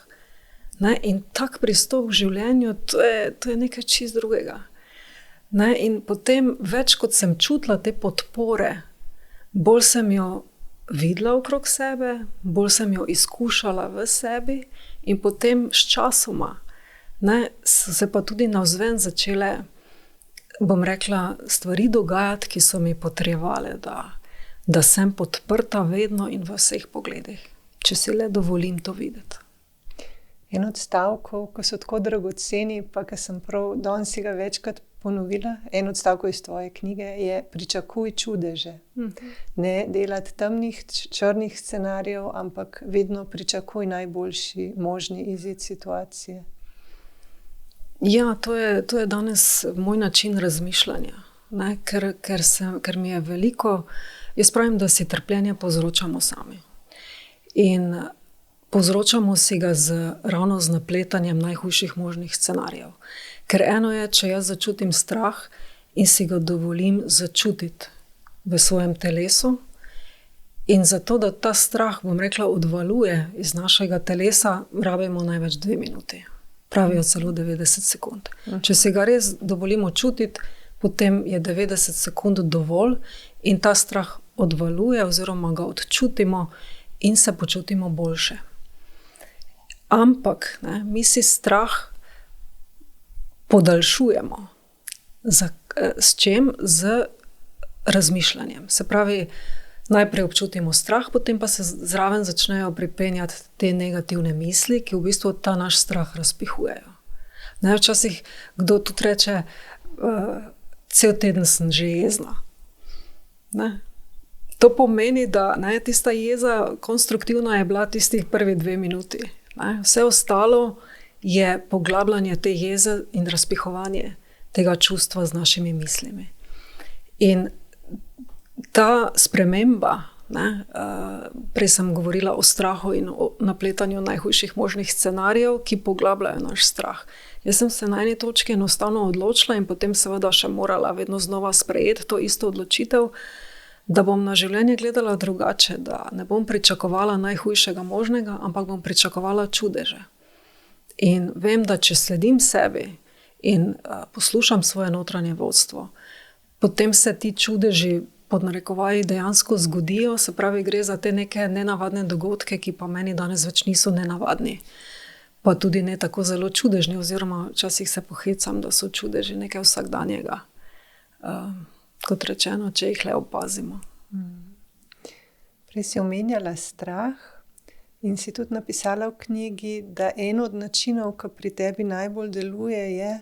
In tak pristop v življenju, to je nekaj čist drugega. In potem, več kot sem čutila te podpore, bolj sem jo videla okrog sebe, bolj sem jo izkušala v sebi in potem s časoma so se pa tudi navzven začele, bom rekla, stvari dogajati, ki so mi potrebovale, da sem podprta vedno in v vseh pogledih, če si le dovolim to videti. En od stavkov, ko so tako dragoceni, pa ko sem prav danes si ga večkrat ponovila, en od stavkov iz tvoje knjige je pričakuj čudeže. Ne delati temnih, črnih scenarijev, ampak vedno pričakuj najboljši možni izid situacije. Ja, to je danes moj način razmišljanja, ker mi je veliko, jaz pravim, da si trpljenje povzročamo sami. In povzročamo si ga ravno z napletanjem najhujših možnih scenarijev. Ker eno je, če jaz začutim strah in si ga dovolim začutiti v svojem telesu in zato, da ta strah, bom rekla, odvaluje iz našega telesa, rabimo največ 2 minuti. Pravijo celo 90 sekund. Če si ga res dovolimo čutiti, potem je 90 sekund dovolj in ta strah odvaluje oziroma ga odčutimo in se počutimo boljše. Ampak mi si strah podaljšujemo. S čem? Z razmišljanjem. Se pravi, najprej občutimo strah, potem pa se zraven začnejo pripenjati te negativne misli, ki v bistvu ta naš strah razpihujejo. Včasih kdo tudi reče, cel teden sem že jezna. To pomeni, da tista jeza konstruktivna je bila tistih prvi 2 minuti. Vse ostalo je poglabljanje te jeze in razpihovanje tega čustva z našimi mislimi. In ta sprememba, prej sem govorila o strahu in o napletanju najhujših možnih scenarijev, ki poglabljajo naš strah. Jaz sem se na eni točki enostavno odločila in potem seveda še morala vedno znova sprejeti to isto odločitev, da bom na življenje gledala drugače, da ne bom pričakovala najhujšega možnega, ampak bom pričakovala čudeže. In vem, da če sledim sebi in poslušam svoje notranje vodstvo, potem se ti čudeži pod narekovaji dejansko zgodijo, se pravi, gre za te neke nenavadne dogodke, ki pa meni danes več niso nenavadni. Pa tudi ne tako zelo čudežni, oziroma včasih se pohecam, da so čudeži nekaj vsakdanjega. Kot rečeno, če jih le opazimo. Prej si omenjala strah in si tudi napisala v knjigi, da en od načinov, ki pri tebi najbolj deluje, je,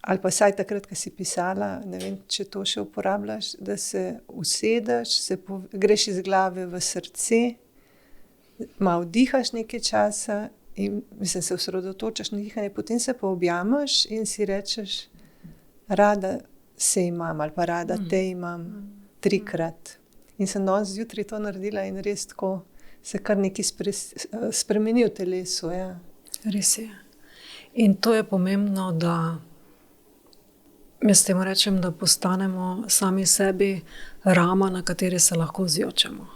ali pa vsaj takrat, ko si pisala, ne vem, če to še uporabljaš, da se usedeš, greš iz glave v srce, malo dihaš nekaj časa in se osredotočaš na dihanje, potem se pa objameš in si rečeš, rada se imam ali pa rada te imam 3-krat. In sem danes zjutraj to naredila in res tako se kar nekaj spremeni v telesu. Ja. Res je. In to je pomembno, da jaz temu rečem, da postanemo sami sebi rama, na kateri se lahko zjočemo.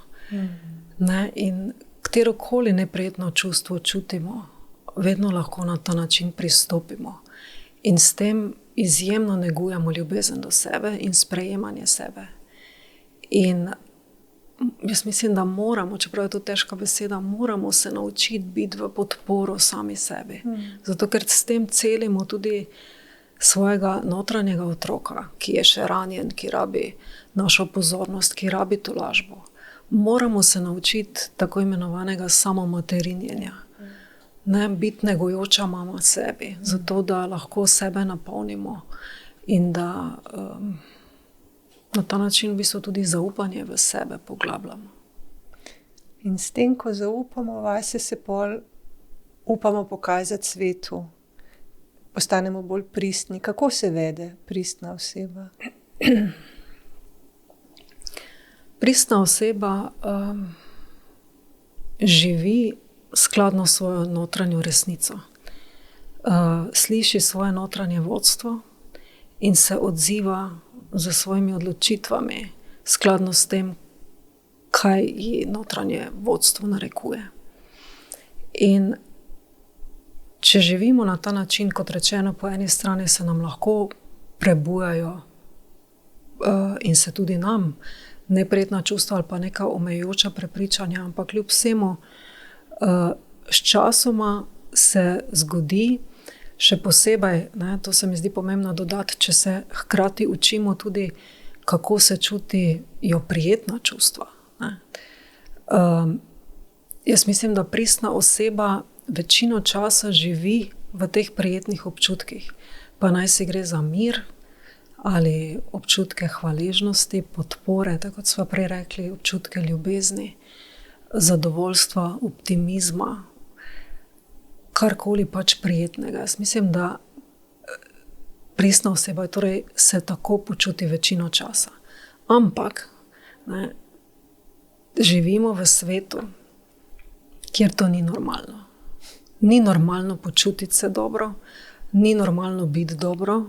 In katerokoli neprijetno čustvo čutimo, vedno lahko na ta način pristopimo. In s tem izjemno negujemo ljubezen do sebe in sprejemanje sebe. In jaz mislim, da moramo, čeprav je to težka beseda, moramo se naučiti biti v podporo sami sebi. Zato, ker s tem celimo tudi svojega notranjega otroka, ki je še ranjen, ki rabi našo pozornost, ki rabi tolažbo. Moramo se naučiti tako imenovanega samomaterinjenja. Biti negujoča mama sebi, zato da lahko sebe napolnimo in da na ta način v bistvu tudi zaupanje v sebe poglabljamo. In s tem, ko zaupamo vase, se pol upamo pokazati svetu. Postanemo bolj pristni. Kako se vede pristna oseba? Pristna oseba živi skladno s svojo notranjo resnico. Sliši svoje notranje vodstvo in se odziva z svojimi odločitvami skladno s tem, kaj ji notranje vodstvo narekuje. In če živimo na ta način, kot rečeno, po eni strani se nam lahko prebujajo in se tudi nam neprijetna čustva ali pa neka omejujoča prepričanja, ampak kljub vsemu sčasoma se zgodi, še posebej, to se mi zdi pomembno dodati, če se hkrati učimo tudi, kako se čutijo prijetna čustva. Jaz mislim, da pristna oseba večino časa živi v teh prijetnih občutkih. Pa naj si gre za mir ali občutke hvaležnosti, podpore, tako kot smo prej rekli, občutke ljubezni, zadovoljstva, optimizma, karkoli pač prijetnega. Jaz mislim, da pristna oseba torej se tako počuti večino časa. Ampak živimo v svetu, kjer to ni normalno. Ni normalno počutiti se dobro, ni normalno biti dobro,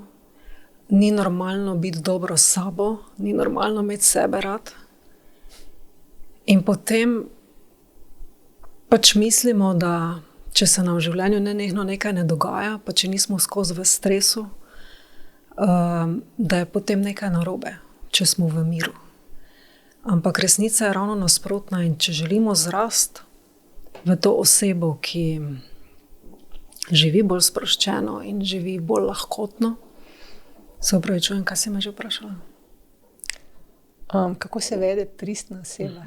ni normalno biti dobro s sabo, ni normalno imeti sebe rad. In potem pač mislimo, da če se nam v življenju nenehno nekaj ne dogaja, pa če nismo skozi v stresu, da je potem nekaj narobe, če smo v miru. Ampak resnica je ravno nasprotna in če želimo zrasti v to osebo, ki živi bolj sproščeno in živi bolj lahkotno, se opravičujem, kaj si me že vprašala? Kako se vede pristna oseba?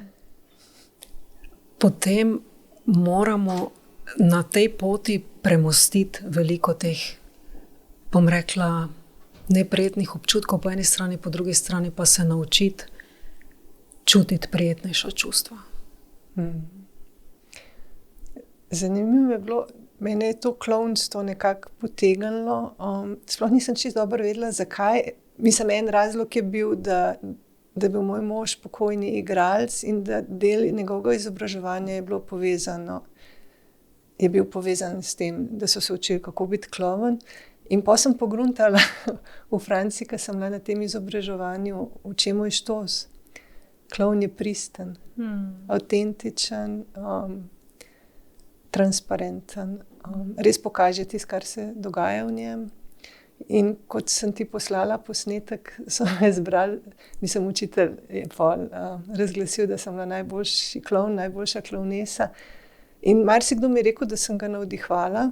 Potem moramo na tej poti premostiti veliko teh, bom rekla, neprijetnih občutkov po eni strani, po drugi strani pa se naučiti čutiti prijetnejša čustva. Zanimivo je bilo, mene je to klovnstvo nekako potegnilo. Sploh nisem čisto dobro vedela, zakaj. Mislim, en razlog je bil, da je bil moj mož pokojni igralec in da del njegovega izobraževanja je bil povezan s tem, da so se učili, kako biti klovn. In potem sem pogruntala v Franciji, ko sem bila na tem izobraževanju, v čemu je štos. Klovn je pristen, avtentičen, transparenten, res pokaže tisto, kar se dogaja v njem. In kot sem ti poslala posnetek, so me zbrali, mislim, učitelj je razglasil, da sem bila najboljši klovn, najboljša klovnesa. In marsikdo mi je rekel, da sem ga navdihovala,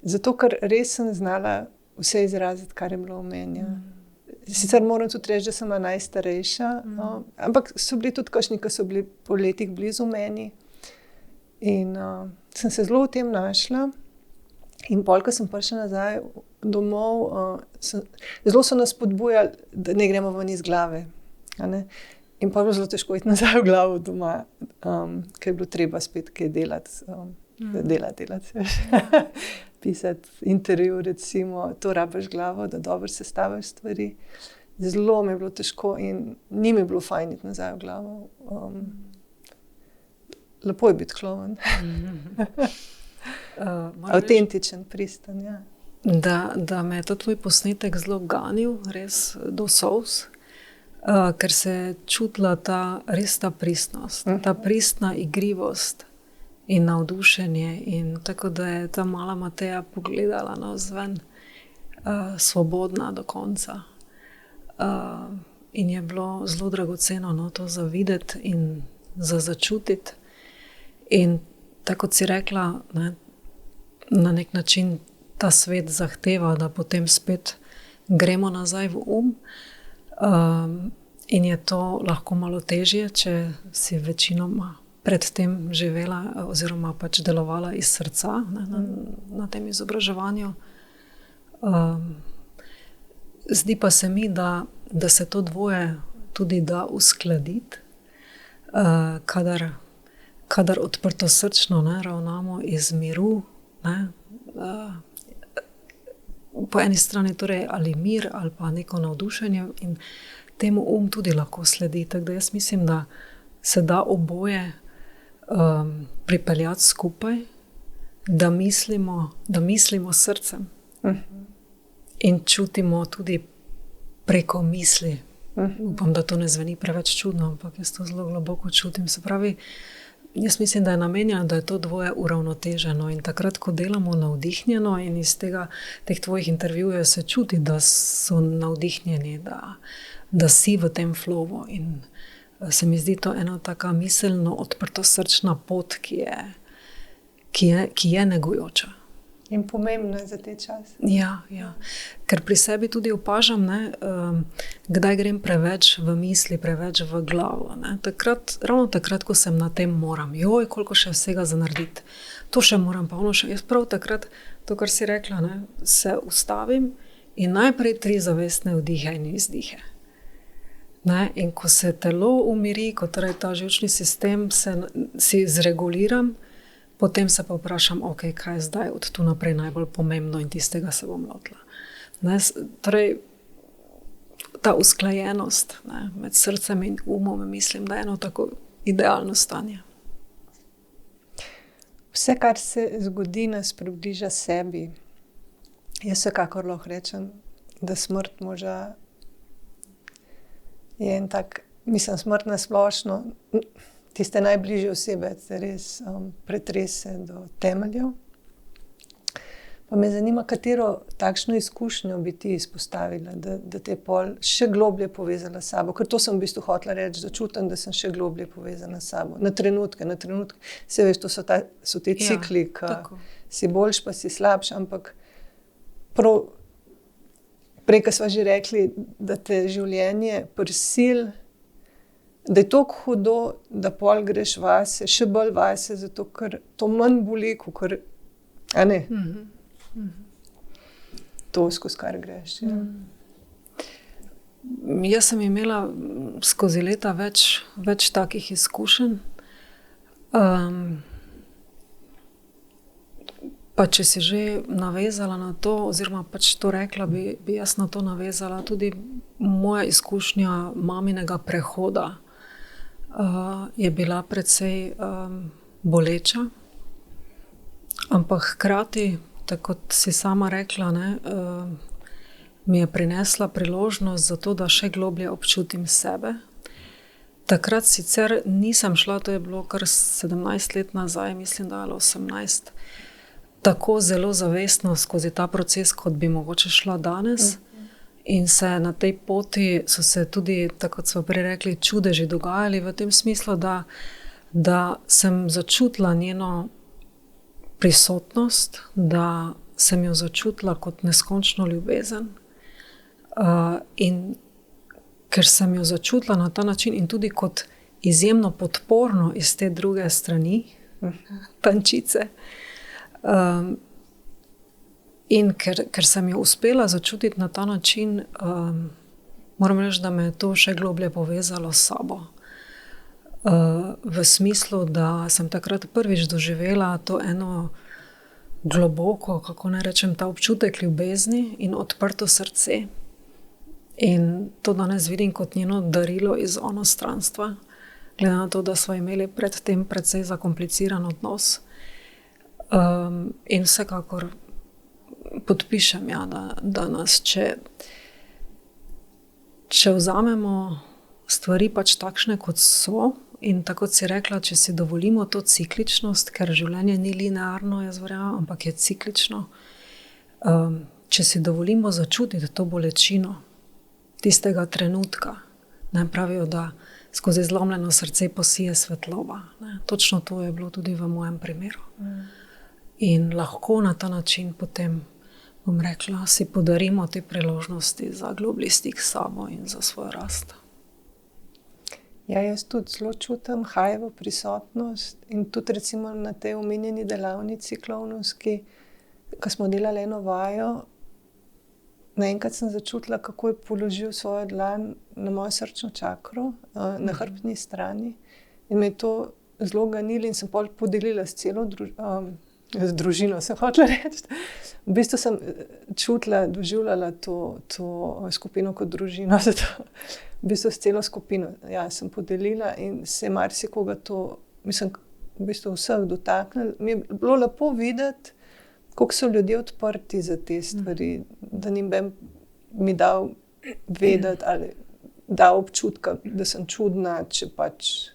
zato ker res sem znala vse izraziti, kar je bilo v meni. Sicer moram tudi reči, da sem bila najstarejša, ampak so bili tudi kakšni, ki so bili po letih blizu meni. In sem se zelo v tem našla. In pol, ko sem prišla nazaj domov, zelo so nas spodbujali, da ne gremo ven iz glave. In pa je bilo zelo težko iti nazaj v glavo doma, ker je bilo treba spet kaj delati. Pisati intervju, recimo, to rabiš glavo, da dobro sestaviš stvari. Zelo mi je bilo težko in ni mi bilo fajn iti nazaj v glavo. Lepo je biti klovn. Avtentičen, pristen, ja. Da me je to tvoj posnetek zelo ganil, res do solz, ker se je čutila res ta pristnost, ta pristna igrivost in navdušenje. In tako da je ta mala Mateja pogledala navzven, svobodna do konca. In je bilo zelo dragoceno to za videti in za začutiti. In tako kot si rekla, ne, na nek način ta svet zahteva, da potem spet gremo nazaj v in je to lahko malo težje, če si večinoma predtem živela oziroma pač delovala iz srca, ne, na tem izobraževanju. Zdi pa se mi, da se to dvoje tudi da uskladiti, kadar odprtosrčno, ne, ravnamo iz miru, ne, po eni strani torej ali mir ali pa neko navdušenje, in temu tudi lahko sledi. Tako da jaz mislim, da se da oboje pripeljati skupaj, da mislimo s srcem in čutimo tudi preko misli. Upam, da to ne zveni preveč čudno, ampak jaz to zelo globoko čutim. Se pravi, jaz mislim, da je namenjeno, da je to dvoje uravnoteženo, in takrat, ko delamo navdihnjeno, in iz teh tvojih intervjujev se čuti, da so navdihnjeni, da si v tem flowu, in se mi zdi to ena taka miselno odprtosrčna pot, ki je negujoča. In pomembno je za te čase. Ja. Ker pri sebi tudi opažam, ne, kdaj grem preveč v misli, preveč v glavo. Ne. Ravno takrat, ko sem na tem moram. Koliko še vsega za narediti. To še moram, pa ono še. Jaz prav takrat, to, kar si rekla, ne, se ustavim in najprej 3 zavestne vdihe in izdihe. Ne, in ko se telo umiri, ko torej ta živčni sistem si zreguliram, potem se pa vprašam, kaj je zdaj od tu naprej najbolj pomembno, in tistega se bom lotila. Ne, torej, ta usklajenost, ne, med srcem in umom, mislim, da je eno tako idealno stanje. Vse, kar se zgodi, nas približa sebi. Jaz vsekakor lahko rečem, da smrt moža je en tak, mislim, smrt na splošno, tiste najbližje osebe se res pretrese do temeljev. Pa me zanima, katero takšno izkušnjo bi ti izpostavila, da te je pol še globlje povezala s sabo. Ker to sem v bistvu hotela reči, da čutim, da sem še globlje povezana s sabo. Na trenutke. Saj veš, to so te cikli, ki si boljš, pa si slabš, ampak prej, ko sva že rekli, da te življenje prisil, da je toliko hudo, da pol greš vase, še bolj vase, zato ker to manj boli, kakor, a ne? To skozi kar greš. Ja. Jaz sem imela skozi leta več takih izkušenj. Pa če si že navezala na to, oziroma pač to rekla, bi jaz na to navezala tudi moja izkušnja maminega prehoda. Je bila precej boleča, ampak hkrati, tako kot si sama rekla, mi je prinesla priložnost za to, da še globlje občutim sebe. Takrat sicer nisem šla, to je bilo kar 17 let nazaj, mislim, da ali 18, tako zelo zavestno skozi ta proces, kot bi mogoče šla danes. In se na tej poti so se tudi, tako kot smo prej rekli, čudeži dogajali v tem smislu, da sem začutila njeno prisotnost, da sem jo začutila kot neskončno ljubezen. In ker sem jo začutila na ta način in tudi kot izjemno podporno iz te druge strani, tančice, in ker sem jo uspela začutiti na ta način, moram reči, da me je to še globlje povezalo s sabo. V smislu, da sem takrat prvič doživela to eno globoko, kako naj rečem, ta občutek ljubezni in odprto srce. In to danes vidim kot njeno darilo iz onostranstva, glede na to, da smo imeli predtem precej zakompliciran odnos. In vsekakor podpišem, da nas, če vzamemo stvari pač takšne, kot so, in tako si rekla, če si dovolimo to cikličnost, ker življenje ni linearno, jaz verjamem, ampak je ciklično, če si dovolimo začutiti to bolečino tistega trenutka, pravijo, da skozi zlomljeno srce posije svetloba. Točno to je bilo tudi v mojem primeru. In lahko na ta način potem, bom rekla, si podarimo te priložnosti za globlji stik s sabo in za svojo rast. Ja, jaz tudi zelo čutim Hajevo prisotnost in tudi recimo na tej omenjeni delavnici klovnovski, ko smo delali eno vajo, naenkrat sem začutila, kako je položil svojo dlan na mojo srčno čakro, na hrbtni strani, in me je to zelo ganilo in sem pol podelila s celo družino, sem hotela reči. V bistvu sem čutila, doživljala to skupino kot družino, zato v bistvu s celo skupino. Ja, sem podelila in se je marsikoga to, mislim, v bistvu vseh dotaknilo. Mi je bilo lepo videti, koliko so ljudje odprti za te stvari, da ni mi dal vedeti ali dal občutka, da sem čudna, če pač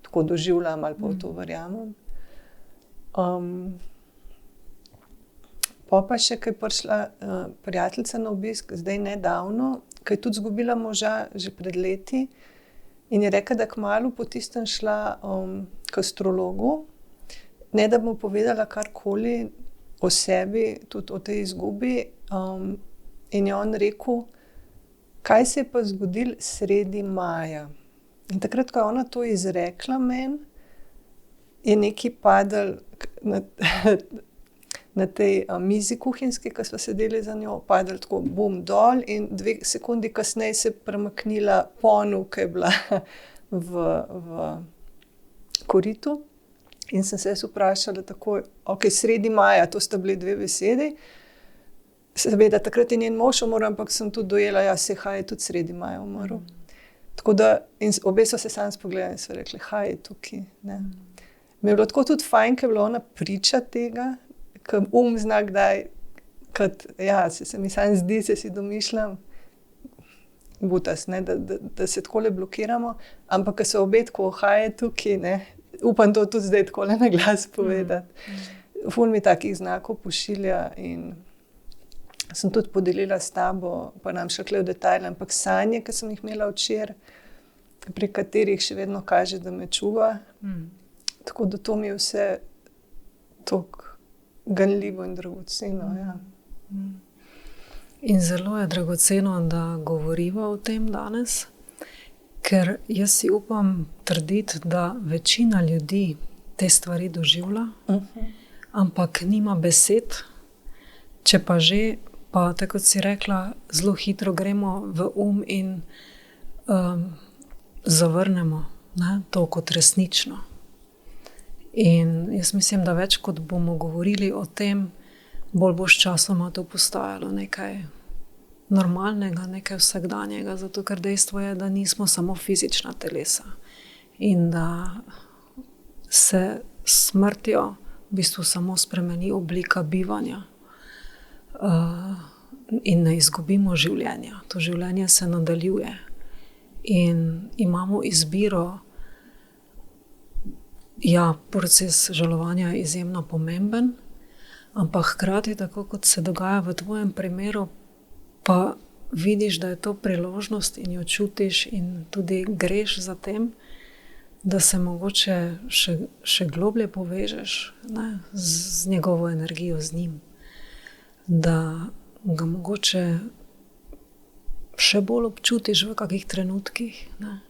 tako doživljam ali pa v to verjamem. Pa še, ko je prišla prijateljica na obisk, zdaj nedavno, ko je tudi izgubila moža že pred leti in je rekla, da kmalu po tistem šla k astrologu, ne da mu povedala karkoli o sebi, tudi o tej izgubi, in je on rekel, kaj se je pa zgodilo sredi maja. In takrat, ko je ona to izrekla meni, je nekaj padlo na tej mizi kuhinjski, ko smo sedeli za njo, padlo tako bum dol in 2 sekundi kasneje se je premaknila ponev, ki je bila v koritu. In sem se jaz vprašala takoj, ok, sredi maja, to sta bili 2 besedi. Seveda, takrat je njen mož umrl, ampak sem tudi dojela, ja, se Haj je tudi sredi maja umrl. Tako da, in obe so se sam spogledali in so rekli, Haj je tukaj. Ne. Mi je bilo tako tudi fajn, ker je bila ona priča tega, ker zna kdaj, kot, ja, se mi sam zdi, se si domišljam, butas, ne, da se takole blokiramo, ampak ker so obe tako, Haj je tukaj, ne, upam to tudi zdaj takole na glas povedati. ful mi takih znakov pošilja in sem tudi podelila s tabo, pa nam še kle v detajle, ampak sanje, ki sem jih imela včeraj, pri katerih še vedno kaže, da me čuva. Tako da to mi je vse toliko ganljivo in dragoceno. Ja. In zelo je dragoceno, da govoriva o tem danes, ker jaz si upam trditi, da večina ljudi te stvari doživlja, ampak nima besed, če pa že, pa tako kot si rekla, zelo hitro gremo v in zavrnemo, ne, to kot resnično. In jaz mislim, da več kot bomo govorili o tem, bolj bo s časoma to postajalo nekaj normalnega, nekaj vsakdanjega, zato ker dejstvo je, da nismo samo fizična telesa in da se s smrtjo v bistvu samo spremeni oblika bivanja in ne izgubimo življenja. To življenje se nadaljuje in imamo izbiro. Ja, proces žalovanja je izjemno pomemben, ampak hkrati, tako kot se dogaja v tvojem primeru, pa vidiš, da je to priložnost in jo čutiš in tudi greš za tem, da se mogoče še globlje povežeš, ne, z njegovo energijo, z njim. Da ga mogoče še bolj občutiš v kakih trenutkih. Ne.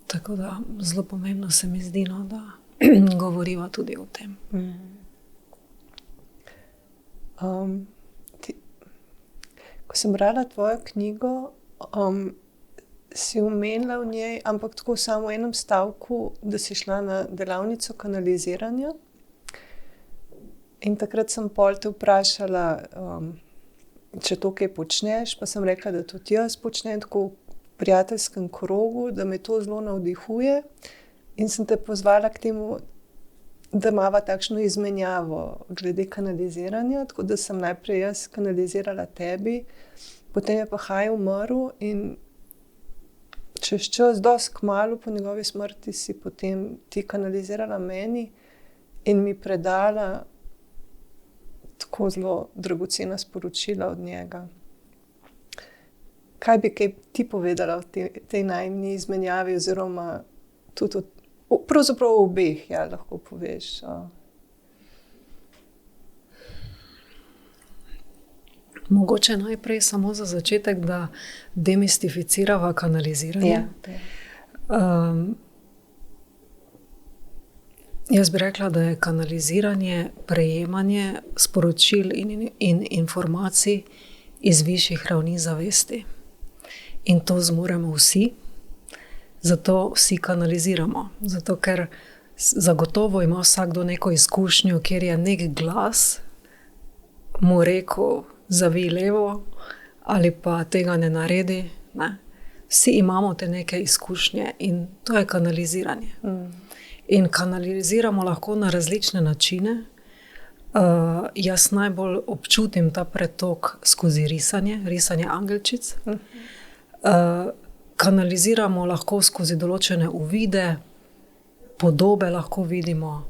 Tako da zelo pomembno se mi zdi, no, da govoriva tudi o tem. Ko sem brala tvojo knjigo, si omenila v njej, ampak tako samo v enem stavku, da si šla na delavnico kanaliziranja. In takrat sem pol te vprašala, če to kaj počneš, pa sem rekla, da tudi jaz počnem tako v prijateljskem krogu, da me to zelo navdihuje. In sem te pozvala k temu, da imava takšno izmenjavo glede kanaliziranja, tako da sem najprej jaz kanalizirala tebi, potem je pa Hai umrl in čez čas, dosti kmalu po njegovi smrti, si potem ti kanalizirala meni in mi predala tako zelo dragocena sporočila od njega. Kaj bi ti povedala o tej najini izmenjavi oziroma tudi pravzaprav o obeh, ja, lahko poveš. Mogoče najprej samo za začetek, da demistificirava kanaliziranje. Jaz bi rekla, da je kanaliziranje prejemanje sporočil in informacij iz višjih ravni zavesti. In to zmoremo vsi, zato vsi kanaliziramo. Zato, ker zagotovo ima vsakdo neko izkušnjo, kjer je nek glas mu rekel, zavij levo ali pa tega ne naredi. Ne? Vsi imamo te neke izkušnje in to je kanaliziranje. In kanaliziramo lahko na različne načine. Jaz najbolj občutim ta pretok skozi risanje angelčic. Kanaliziramo lahko skozi določene uvide, podobe lahko vidimo,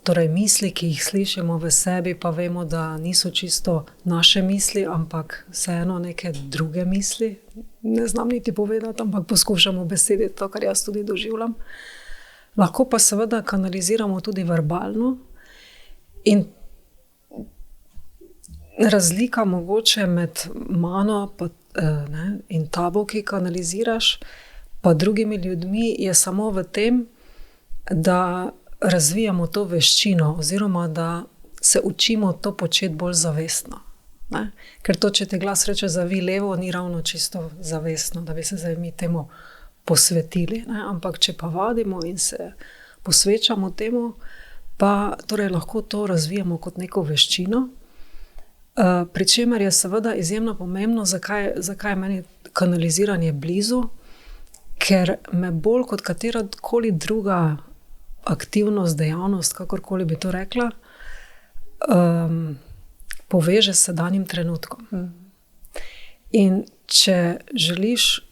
torej misli, ki jih slišimo v sebi, pa vemo, da niso čisto naše misli, ampak vseeno neke druge misli. Ne znam niti povedati, ampak poskušamo besediti to, kar jaz tudi doživljam. Lahko pa seveda kanaliziramo tudi verbalno in razlika mogoče med mano in tabo, ki kanaliziraš, pa drugimi ljudmi je samo v tem, da razvijamo to veščino oziroma da se učimo to početi bolj zavestno. Ne? Ker to, če te glas reče zavij levo, ni ravno čisto zavestno, da bi se zdaj mi temu posvetili. Ne? Ampak če pa vadimo in se posvečamo temu, pa torej lahko to razvijamo kot neko veščino. Pri čemer je seveda izjemno pomembno, zakaj je meni kanaliziranje blizu, ker me bolj kot katerakoli druga aktivnost, dejavnost, kakorkoli bi to rekla, poveže s sedanjim trenutkom. In če želiš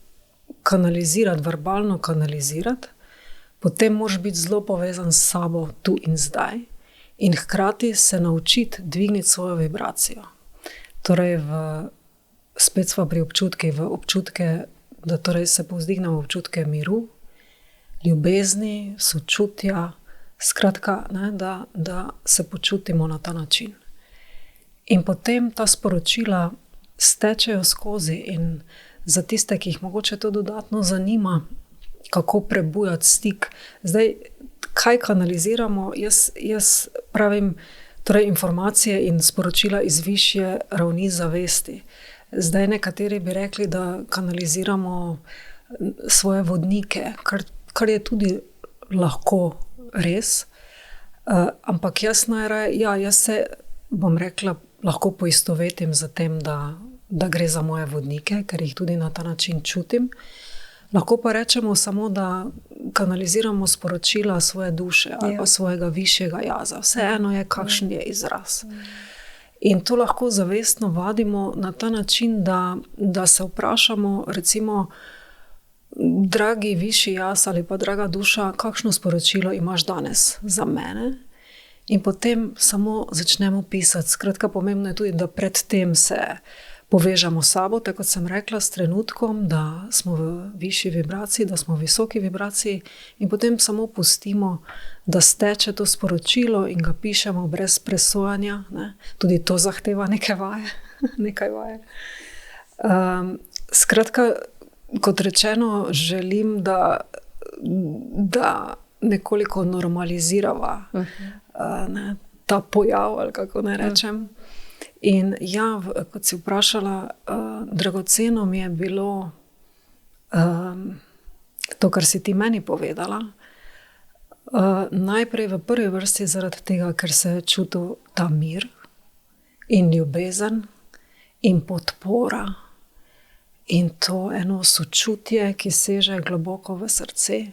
kanalizirati, verbalno kanalizirati, potem moraš biti zelo povezan s sabo tu in zdaj in hkrati se naučiti dvigniti svojo vibracijo. Torej, spet sva pri občutkih, v občutke, da torej se povzdignemo v občutke miru, ljubezni, sočutja, skratka, ne, da se počutimo na ta način. In potem ta sporočila stečejo skozi in za tiste, ki jih mogoče to dodatno zanima, kako prebujati stik. Zdaj, kaj kanaliziramo? Jaz pravim, torej informacije in sporočila iz višje ravni zavesti. Zdaj nekateri bi rekli, da kanaliziramo svoje vodnike, kar je tudi lahko res, ampak jaz se, bom rekla, lahko poistovetim za tem, da gre za moje vodnike, ker jih tudi na ta način čutim. Lahko pa rečemo samo, da kanaliziramo sporočila svoje duše ali pa svojega višjega jaza. Vseeno je, kakšen je izraz. In to lahko zavestno vadimo na ta način, da se vprašamo, recimo, dragi višji jaz ali pa draga duša, kakšno sporočilo imaš danes za mene? In potem samo začnemo pisati. Skratka, pomembno je tudi, da predtem se povežemo s sabo, tako kot sem rekla, s trenutkom, da smo v višji vibraciji, da smo v visoki vibraciji in potem samo pustimo, da steče to sporočilo in ga pišemo brez presojanja. Ne? Tudi to zahteva nekaj vaje. Skratka, kot rečeno, želim, da nekoliko normalizirava ta pojav, ali kako naj rečem. In ja, kot si vprašala, dragoceno mi je bilo to, kar si ti meni povedala. Najprej v prvi vrsti zaradi tega, ker se je čutil ta mir in ljubezen in podpora in to eno sočutje, ki seže globoko v srce,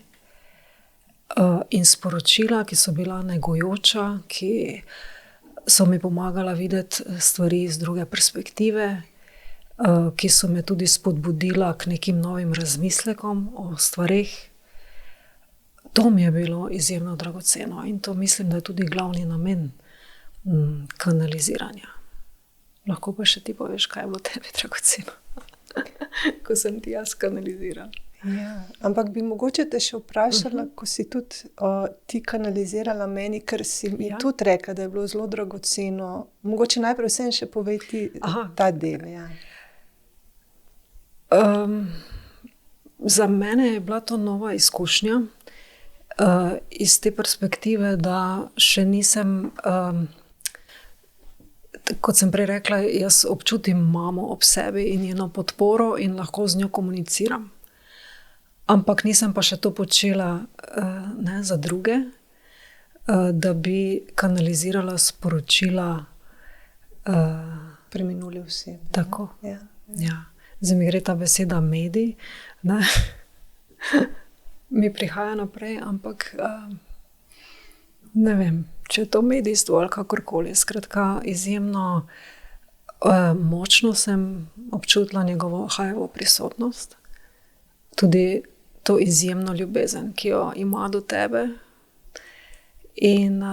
in sporočila, ki so bila negujoča, ki so mi pomagala videti stvari iz druge perspektive, ki so me tudi spodbudila k nekim novim razmislekom o stvareh. To mi je bilo izjemno dragoceno in to mislim, da je tudi glavni namen kanaliziranja. Lahko pa še ti poveš, kaj je bilo tebi dragoceno, ko sem ti jaz kanalizirala. Ja, ampak bi mogoče te še vprašala, ko si tudi ti kanalizirala meni, ker si mi tudi rekla, da je bilo zelo dragoceno. Mogoče najprej vsem še povej ti ta del. Ja. Za mene je bila to nova izkušnja iz te perspektive, da še nisem, kot sem prej rekla, jaz občutim mamo ob sebi in njeno podporo in lahko z njo komuniciram. Ampak nisem pa še to počela za druge, da bi kanalizirala sporočila preminuli osebi. Tako. Ja. Zdaj mi gre ta beseda medij, ne? Mi prihaja naprej, ampak ne vem, če je to medijstvo ali kakorkoli. Skratka, izjemno močno sem občutila njegovo Hajevo prisotnost. Tudi to izjemno ljubezen, ki jo ima do tebe. In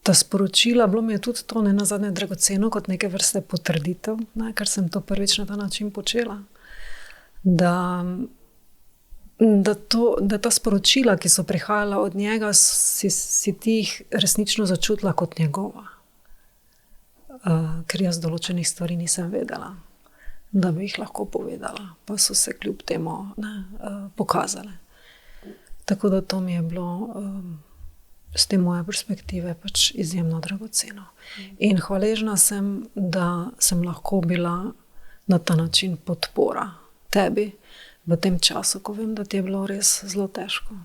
ta sporočila, bilo mi je tudi to nenazadnje dragoceno kot neke vrste potrditev, ker sem to prvič na ta način počela. Da ta sporočila, ki so prihajala od njega, si ti jih resnično začutila kot njegova. Ker jaz določenih stvari nisem vedela, da bi jih lahko povedala, pa so se kljub temu pokazale. Tako da to mi je bilo z te moje perspektive pač izjemno dragoceno. In hvaležna sem, da sem lahko bila na ta način podpora tebi v tem času, ko vem, da ti je bilo res zelo težko.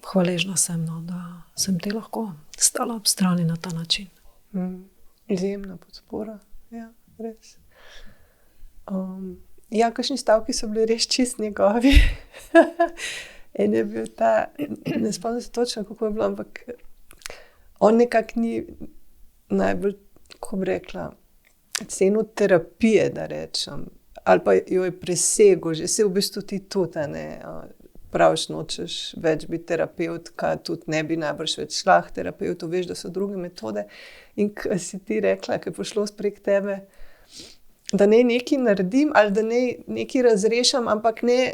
Hvaležna sem, da sem ti lahko stala ob strani na ta način. Izjemna podpora, ja. Res. Ja, kakšni stavki so bili res čist njegovi. En je bil ta, ne spomnim se točno, kako je bilo, ampak on nekako ni najbolj, kako bi rekla, cenil terapije, da rečem, ali pa jo je presegel, že se v bistvu ti tudi, praviš, nočeš več biti terapeutka, tudi ne bi najbrž več šla k terapeutu, veš, da so druge metode. In ko si ti rekla, ko je prišlo prek tebe, da ne nekaj naredim ali da ne nekaj razrešam, ampak ne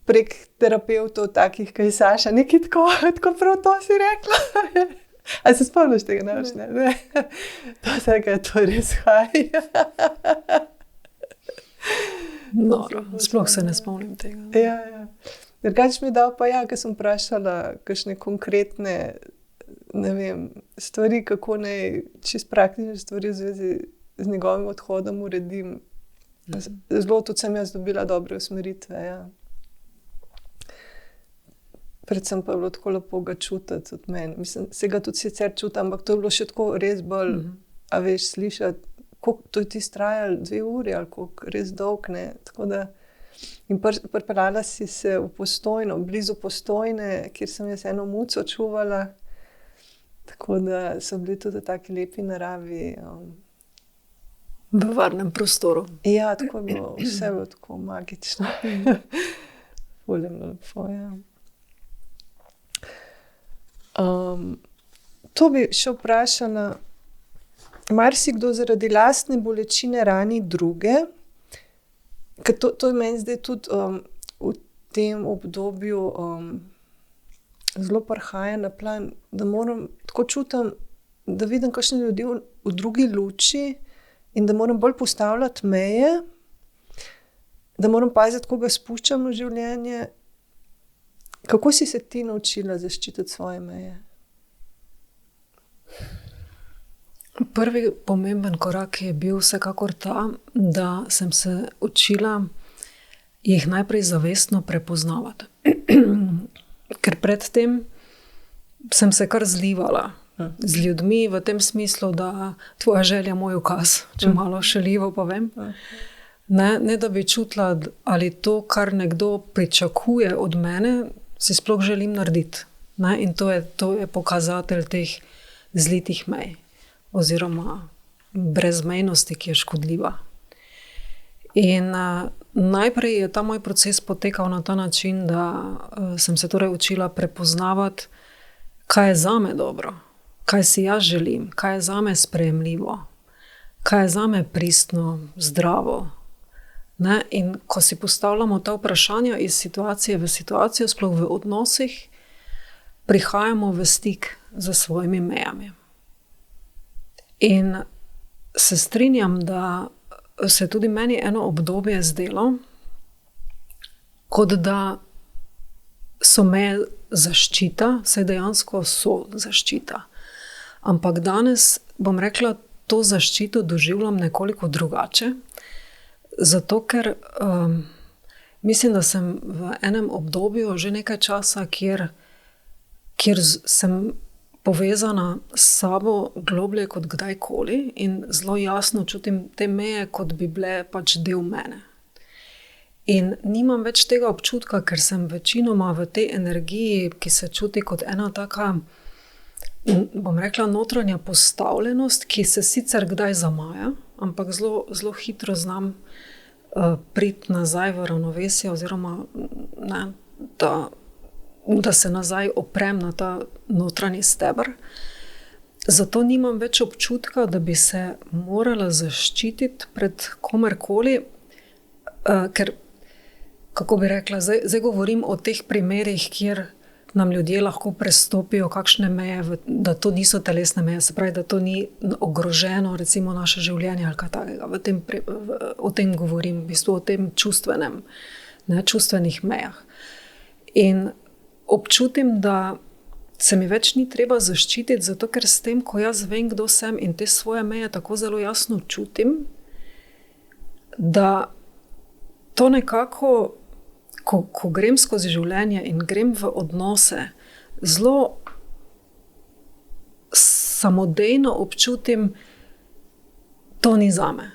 prek terapeutov takih, kot je Saša, nekaj tako prav to si rekla. A se spomniš tega? Ne. To je res haj. Noro, sploh se ne spomnim tega. Ja. Drugače mi je dal pa ker sem vprašala kakšne konkretne, ne vem, stvari, kako naj čisto praktične stvari v zvezi z njegovim odhodom uredim. Zelo tudi sem jaz dobila dobre usmeritve, ja. Predvsem pa je bilo tako lepo ga čutiti od meni. Mislim, se ga tudi sicer čutim, ampak to je bilo še tako res bolj, a veš, slišati, koliko to je ti trajalo 2 uri ali koliko res dolg, ne. Tako da, in pripeljala si se v Postojno, blizu Postojne, kjer sem jaz eno muco čuvala. Tako da so bili tudi v taki lepi naravi. V varnem prostoru. Ja, tako je bilo, vse bilo tako magično. Ful je bilo lepo, ja. To bi še vprašala, marsikdo zaradi lastne bolečine rani druge, ker to je meni zdaj tudi v tem obdobju zelo prihaja na plan, da moram, tako čutim, da vidim kakšne ljudi v drugi luči in da moram bolj postavljati meje, da moram paziti, koga spuščam v življenje. Kako si se ti naučila zaščititi svoje meje? Prvi pomemben korak je bil vsekakor ta, da sem se učila jih najprej zavestno prepoznavati. Ker predtem sem se kar zlivala z ljudmi v tem smislu, da tvoja želja moj ukaz, če malo šaljivo povem. Ne da bi čutila, ali to, kar nekdo pričakuje od mene, si sploh želim narediti. In to je pokazatelj teh zlitih mej oziroma brezmejnosti, ki je škodljiva. In najprej je ta moj proces potekal na ta način, da sem se torej učila prepoznavati, kaj je zame dobro, kaj si jaz želim, kaj je zame sprejemljivo, kaj je zame pristno, zdravo. In ko si postavljamo ta vprašanja iz situacije v situacijo, sploh v odnosih, prihajamo v stik z svojimi mejami. In se strinjam, da se tudi meni eno obdobje zdelo, kot da so meje zaščita, saj dejansko so zaščita. Ampak danes, bom rekla, to zaščito doživljam nekoliko drugače, zato ker mislim, da sem v enem obdobju že nekaj časa, kjer sem povezana s sabo globlje kot kdajkoli in zelo jasno čutim te meje, kot bi bile pač del mene. In nimam več tega občutka, ker sem večinoma v tej energiji, ki se čuti kot ena taka, bom rekla, notranja postavljenost, ki se sicer kdaj zamaja, ampak zelo hitro znam priti nazaj v ravnovesje oziroma da se nazaj oprem na ta notranji steber. Zato nimam več občutka, da bi se morala zaščititi pred komerkoli, ker, kako bi rekla, zdaj govorim o teh primerih, kjer nam ljudje lahko prestopijo kakšne meje, da to niso telesne meje, se pravi, da to ni ogroženo, recimo naše življenje ali kaj takega. O tem govorim, v bistvu o tem čustvenih mejah. In občutim, da se mi več ni treba zaščititi, zato ker s tem, ko jaz vem, kdo sem in te svoje meje tako zelo jasno čutim, da to nekako, ko grem skozi življenje in grem v odnose, zelo samodejno občutim, to ni zame.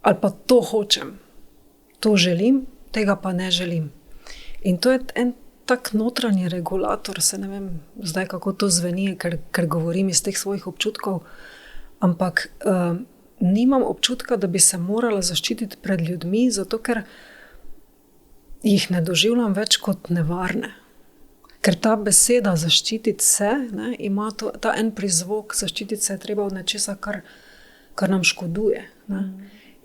Ali pa to hočem, to želim, tega pa ne želim. In to je en tak notranji regulator, se ne vem zdaj, kako to zveni, ker govorim iz teh svojih občutkov, ampak nimam občutka, da bi se morala zaščititi pred ljudmi, zato ker jih ne doživljam več kot nevarne. Ker ta beseda zaščititi se, ne, ima ta en prizvok, zaščititi se je treba od nečesa, kar nam škoduje. Ne.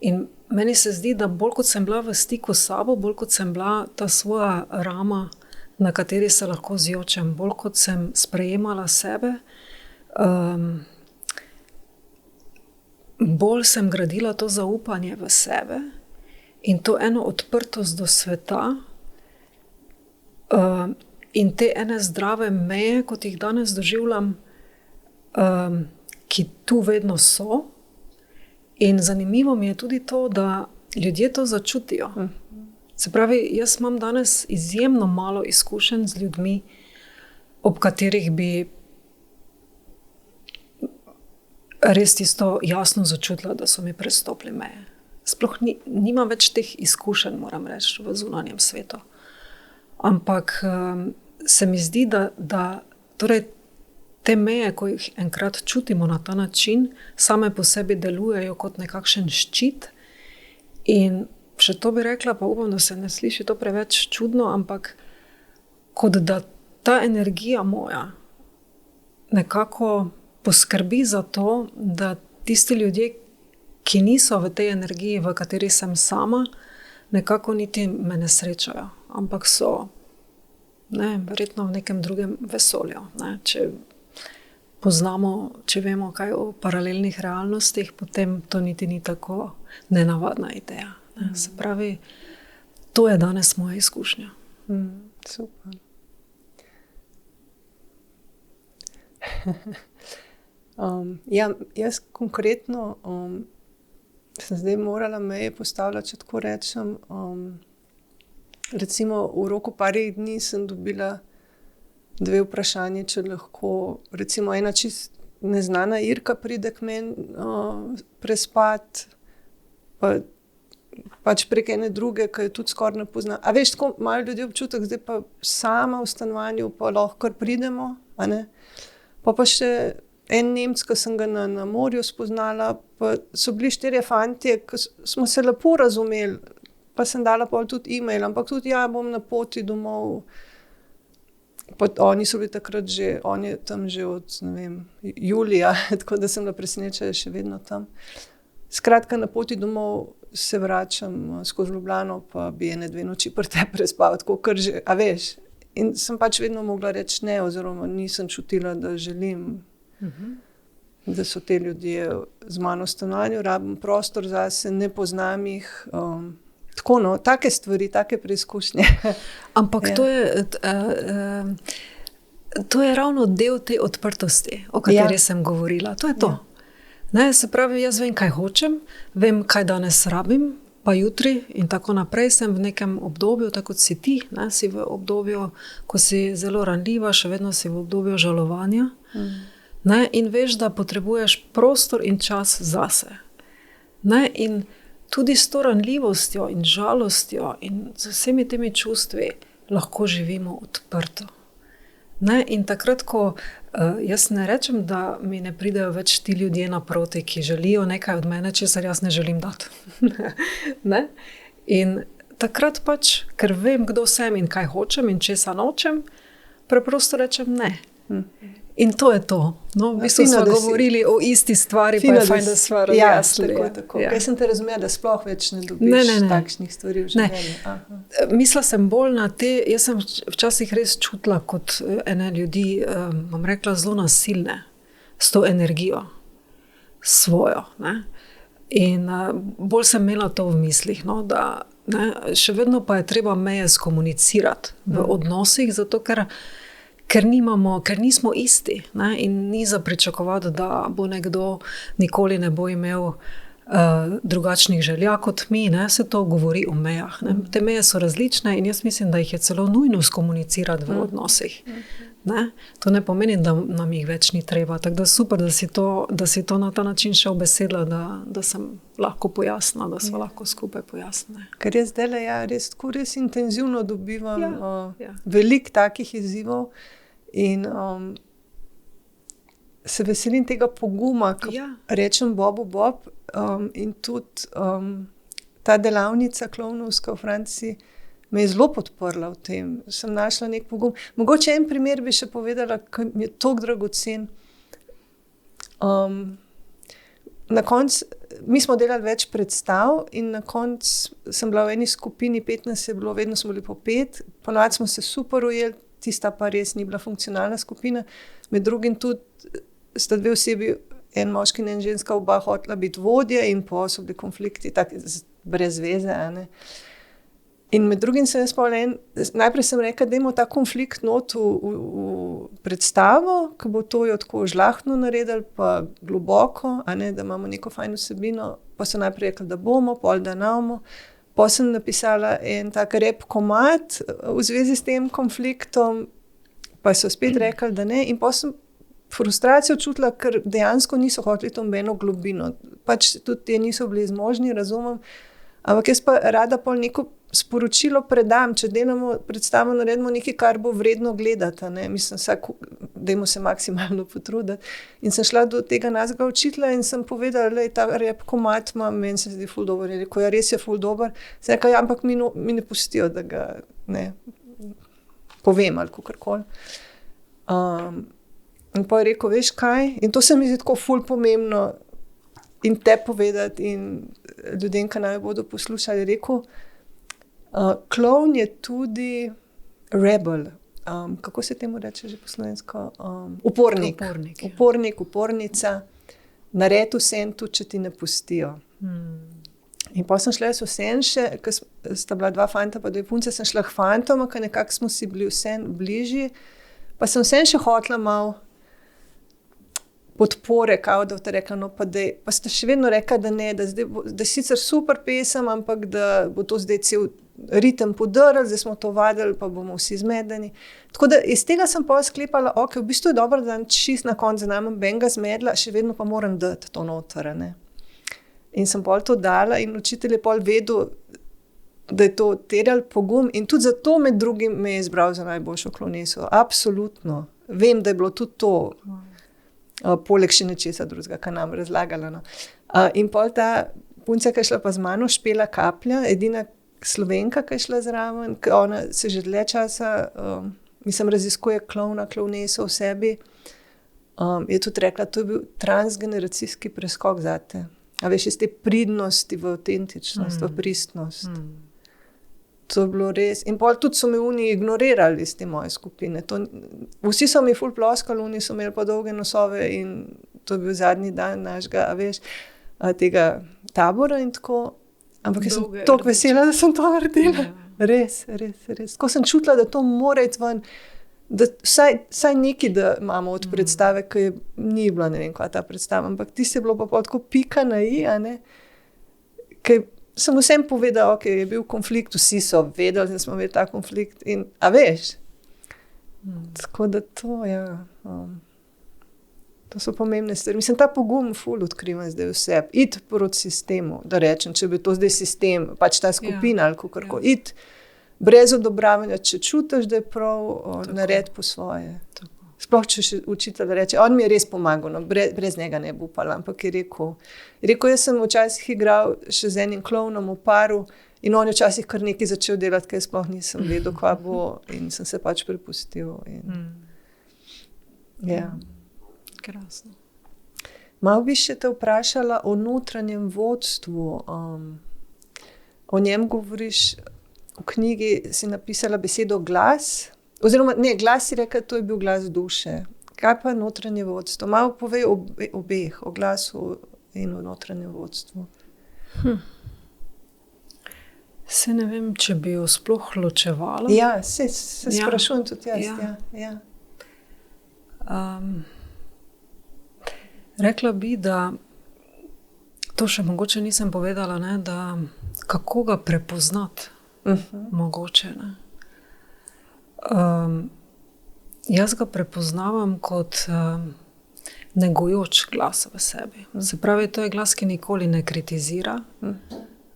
In meni se zdi, da bolj kot sem bila v stiku s sabo, bolj kot sem bila ta svoja rama, na kateri se lahko zjočem, bolj kot sem sprejemala sebe, bolj sem gradila to zaupanje v sebe in to eno odprtost do sveta in te ene zdrave meje, kot jih danes doživljam, ki tu vedno so. In zanimivo mi je tudi to, da ljudje to začutijo. Se pravi, jaz imam danes izjemno malo izkušenj z ljudmi, ob katerih bi res tisto jasno začutila, da so mi prestopili meje. Sploh nimam več teh izkušenj, moram reči, v zunanjem svetu. Ampak se mi zdi, da torej te meje, ko jih enkrat čutimo na ta način, same po sebi delujejo kot nekakšen ščit. In še to bi rekla, pa upam, da se ne sliši to preveč čudno, ampak kot da ta energija moja nekako poskrbi za to, da tisti ljudje, ki niso v tej energiji, v kateri sem sama, nekako niti me ne srečajo, ampak so verjetno v nekem drugem vesolju. Če vemo kaj o paralelnih realnostih, potem to niti ni tako nenavadna ideja. Se pravi, to je danes moja izkušnja. Super. Jaz konkretno sem zdaj morala meje postavljati, če tako rečem. Recimo v roku parih dni sem dobila 2 vprašanje, če lahko, recimo ena čist neznana Irka pride k meni prespat, pač prek ene druge, ki jo tudi skoraj ne poznam. A veš, tako imajo ljudje občutek, zdaj pa sama v stanovanju, pa lahko kar pridemo, a ne? Pa še en Nemec, ki sem ga na morju spoznala, pa so bili 4 fantje, ki smo se lepo razumeli, pa sem dala pol tudi e-mail, ampak tudi bom na poti domov. Pa oni so bili takrat že, on je tam že od, ne vem, julija, tako da sem bila presenečena, še vedno tam. Skratka, na poti domov se vračam skozi Ljubljano, pa bi 1-2 noči pri tebi prespala, tako kar že, a veš. In sem pač vedno mogla reči ne, oziroma nisem čutila, da želim, da so te ljudje z mano v stanovanju, rabim prostor zase, ne poznam jih. Tako take stvari, take preizkušnje. Ampak to je ravno del te odprtosti, o kateri sem govorila. To je to. Se pravi, jaz vem, kaj hočem, vem, kaj danes rabim, pa jutri in tako naprej sem v nekem obdobju, tako kot si ti, si v obdobju, ko si zelo ranljiva, še vedno si v obdobju žalovanja. In veš, da potrebuješ prostor in čas zase. In tudi s to ranljivostjo in žalostjo in z vsemi temi čustvi lahko živimo odprto. In takrat, ko jaz ne rečem, da mi ne pridejo več ti ljudje naproti, ki želijo nekaj od mene, česar jaz ne želim dati. In takrat pač, ker vem, kdo sem in kaj hočem in česa nočem, preprosto rečem ne. In to je to. V bistvu smo govorili o isti stvari, pa je fajn, da smo razjasnili. Tako. Jaz sem te razumela, da sploh več ne dobiš takšnih stvari v življenju. Mislila sem bolj na te, jaz sem včasih res čutila kot ene ljudi, bom rekla, zelo nasilne, s to energijo svojo. In bolj sem imela to v mislih, da še vedno pa je treba meje skomunicirati v odnosih, zato ker nismo isti, in ni za pričakovati, da bo nekdo nikoli ne bo imel drugačnih želja kot mi, se to govori o mejah. Te meje so različne in jaz mislim, da jih je celo nujno skomunicirati v odnosih. To ne pomeni, da nam jih več ni treba. Tako da super, da si to na ta način še obesedla, da sem lahko pojasnila, da smo lahko skupaj pojasnili. Ker jaz zdajle res intenzivno dobivam veliko takih izzivov. In se veselim tega poguma, ko rečem Bobu Bob, in tudi ta delavnica klovnovska v Franciji me je zelo podprla v tem. Sem našla nek pogum. Mogoče en primer bi še povedala, ki mi je toliko dragocen. Na koncu, mi smo delali več predstav in na koncu sem bila v eni skupini, 15 je bilo, vedno smo bili po 5, ponovadi smo se super ujeli, tista pa res ni bila funkcionalna skupina, med drugim tudi sta dve osebi, en moški in en ženska, oba hotela biti vodje in po so bili konflikti, tak, brez veze, a ne. In med drugim sem najprej sem rekla, dajmo ta konflikt not v predstavo, ko bo to jo tako žlahtno naredili, pa globoko, a ne, da imamo neko fajn vsebino, pa so najprej rekli, da bomo, pol da namo. Pa sem napisala en tak rap komad v zvezi s tem konfliktom, pa so spet rekli, da ne, in pa sem frustracijo čutila, ker dejansko niso hoteli to nobeno globino. Pač tudi te niso bili zmožni, razumem, ampak jaz pa rada pol neko sporočilo predam, če delamo predstavo, naredimo nekaj, kar bo vredno gledati, ne, mislim, dajmo se maksimalno potruditi. In sem šla do tega našega učitelja in sem povedala, lej, ta rap komad ima, meni se zdi ful dober, je rekel, ja, res je ful dober, sem rekla, ja, ampak mi ne pustijo, da ga, ne, povem ali kakorkoli. In pa je rekel, veš kaj, in to se mi zdi tako ful pomembno in te povedati in ljudem, ki naj bodo poslušali, rekel, klovn je tudi rebel. Kako se temu reče že po slovensko? Upornik. Upornica. Naredi vse tudi, če ti ne pustijo. In pa sem šla v Senše, ker sta bila 2 fanta pa 2 punce, sem šla k fantoma, ker nekako smo si bili vse bližji. Pa sem Senše hotela malo podpore, kao da boste rekla, no pa dej. Pa ste še vedno rekla, da ne, da sicer super pesem, ampak da bo to zdaj cel ritem podrl, zdaj smo to vadili, pa bomo vsi zmedeni. Tako da iz tega sem pa sklepala, ok, v bistvu je dobro, da čist na koncu znamem benga zmedla, še vedno pa moram dati to noter, ne. In sem pol to dala in učitelj je pol vedel, da je to terjal pogum in tudi zato med drugim me je izbral za najboljšo klovneso. Absolutno. Vem, da je bilo tudi to, poleg še nečesa drugega, kar nam razlagala. No. In pol ta punca, ki je šla pa z mano, Špela Kaplja, edina Slovenka, ki je šla zraven, ona se že dlje časa, raziskuje klovna, klovneso v sebi, je tudi rekla, to je bil transgeneracijski preskok zate. A veš, iz te pridnosti v avtentičnost, v pristnost. To je bilo res. In pol tudi so me oni ignorirali iz te moje skupine. Vsi so mi ful ploskali, oni so imeli pa dolge nosove in to je bil zadnji dan našega, a veš, tega tabora in tako. Ampak jaz sem toliko vesela, da sem to naredila. Res. Tako sem čutila, da to mora iti ven, da vsaj nekaj, da imamo od predstave, ki ni bila, ne vem, kva ta predstava, ampak ti se je bilo pa tako pika na i, a ne, kaj sem vsem povedala, ok, je bil konflikt, vsi so vedeli, da smo imeli ta konflikt in, a veš, tako da to, ja, to so pomembne stvari. Mislim, ta pogum ful odkrivam zdaj vse. Iti proti sistemu, da rečem, če bi to zdaj sistem, pač ta skupina ali kakorkoli. Iti brez odobravanja, če čutiš, da je prav, naredi po svoje. Tako. Sploh, če še učitelj reče, on mi je res pomagal, no, brez njega ne bi upala, ampak je rekel, jaz sem včasih igral še z enim klovnom v paru in on je včasih kar nekaj začel delati, kaj sploh nisem vedel, kva bo in sem se pač prepustil. Ja. Krasno. Malo bi še te vprašala o notranjem vodstvu. O njem govoriš, v knjigi si napisala besedo glas, oziroma ne, glas si rekla, to je bil glas duše. Kaj pa notranje vodstvo? Malo povej obeh, o glasu in o notranjem vodstvu. Se ne vem, če bi jo sploh ločevala. Ja, se sprašujem tudi jaz. Ja. Rekla bi, da to še mogoče nisem povedala, ne, da kako ga prepoznati, mogoče. Ne. Jaz ga prepoznavam kot negujoč glas v sebi. Se pravi, to je glas, ki nikoli ne kritizira.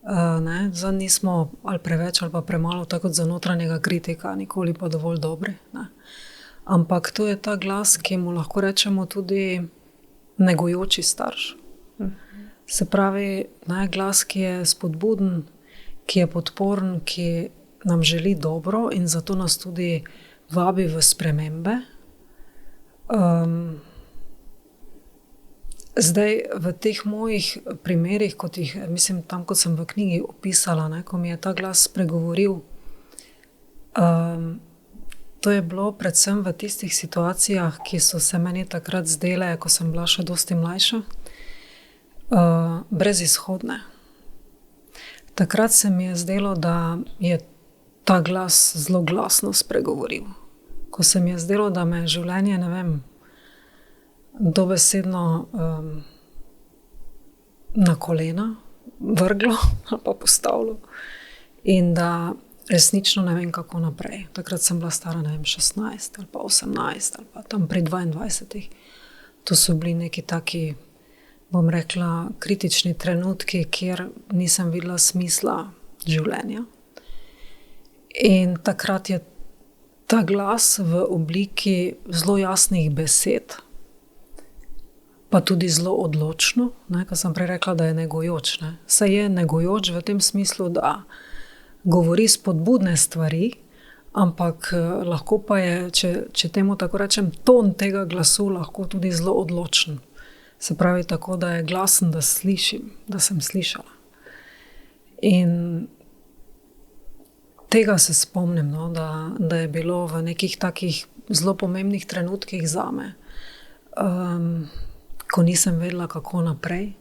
Zanj nismo ali preveč ali pa premalo, tako kot za notranjega kritika, nikoli pa dovolj dobri. Ne. Ampak to je ta glas, ki mu lahko rečemo tudi negujoči starš. Se pravi, glas, ki je spodbuden, ki je podporen, ki nam želi dobro in zato nas tudi vabi v spremembe. Zdaj, v teh mojih primerih, tam, kot sem v knjigi opisala, ko mi je ta glas spregovoril, to je bilo predvsem v tistih situacijah, ki so se meni takrat zdele, ko sem bila še dosti mlajša, brezizhodne. Takrat se mi je zdelo, da je ta glas zelo glasno spregovoril. Ko se mi je zdelo, da me življenje, dobesedno na kolena vrglo ali pa postavilo in da resnično ne vem, kako naprej. Takrat sem bila stara, 16 ali pa 18 ali pa tam pri 22. To so bili neki taki, bom rekla, kritični trenutki, kjer nisem videla smisla življenja. In takrat je ta glas v obliki zelo jasnih besed, pa tudi zelo odločno, ko sem prej rekla, da je negujoč. Saj je negujoč v tem smislu, da govori spodbudne stvari, ampak lahko pa je, če temu tako rečem, ton tega glasu lahko tudi zelo odločen. Se pravi tako, da je glasen, da slišim, da sem slišala. In tega se spomnim, da je bilo v nekih takih zelo pomembnih trenutkih zame, ko nisem vedela, kako naprej,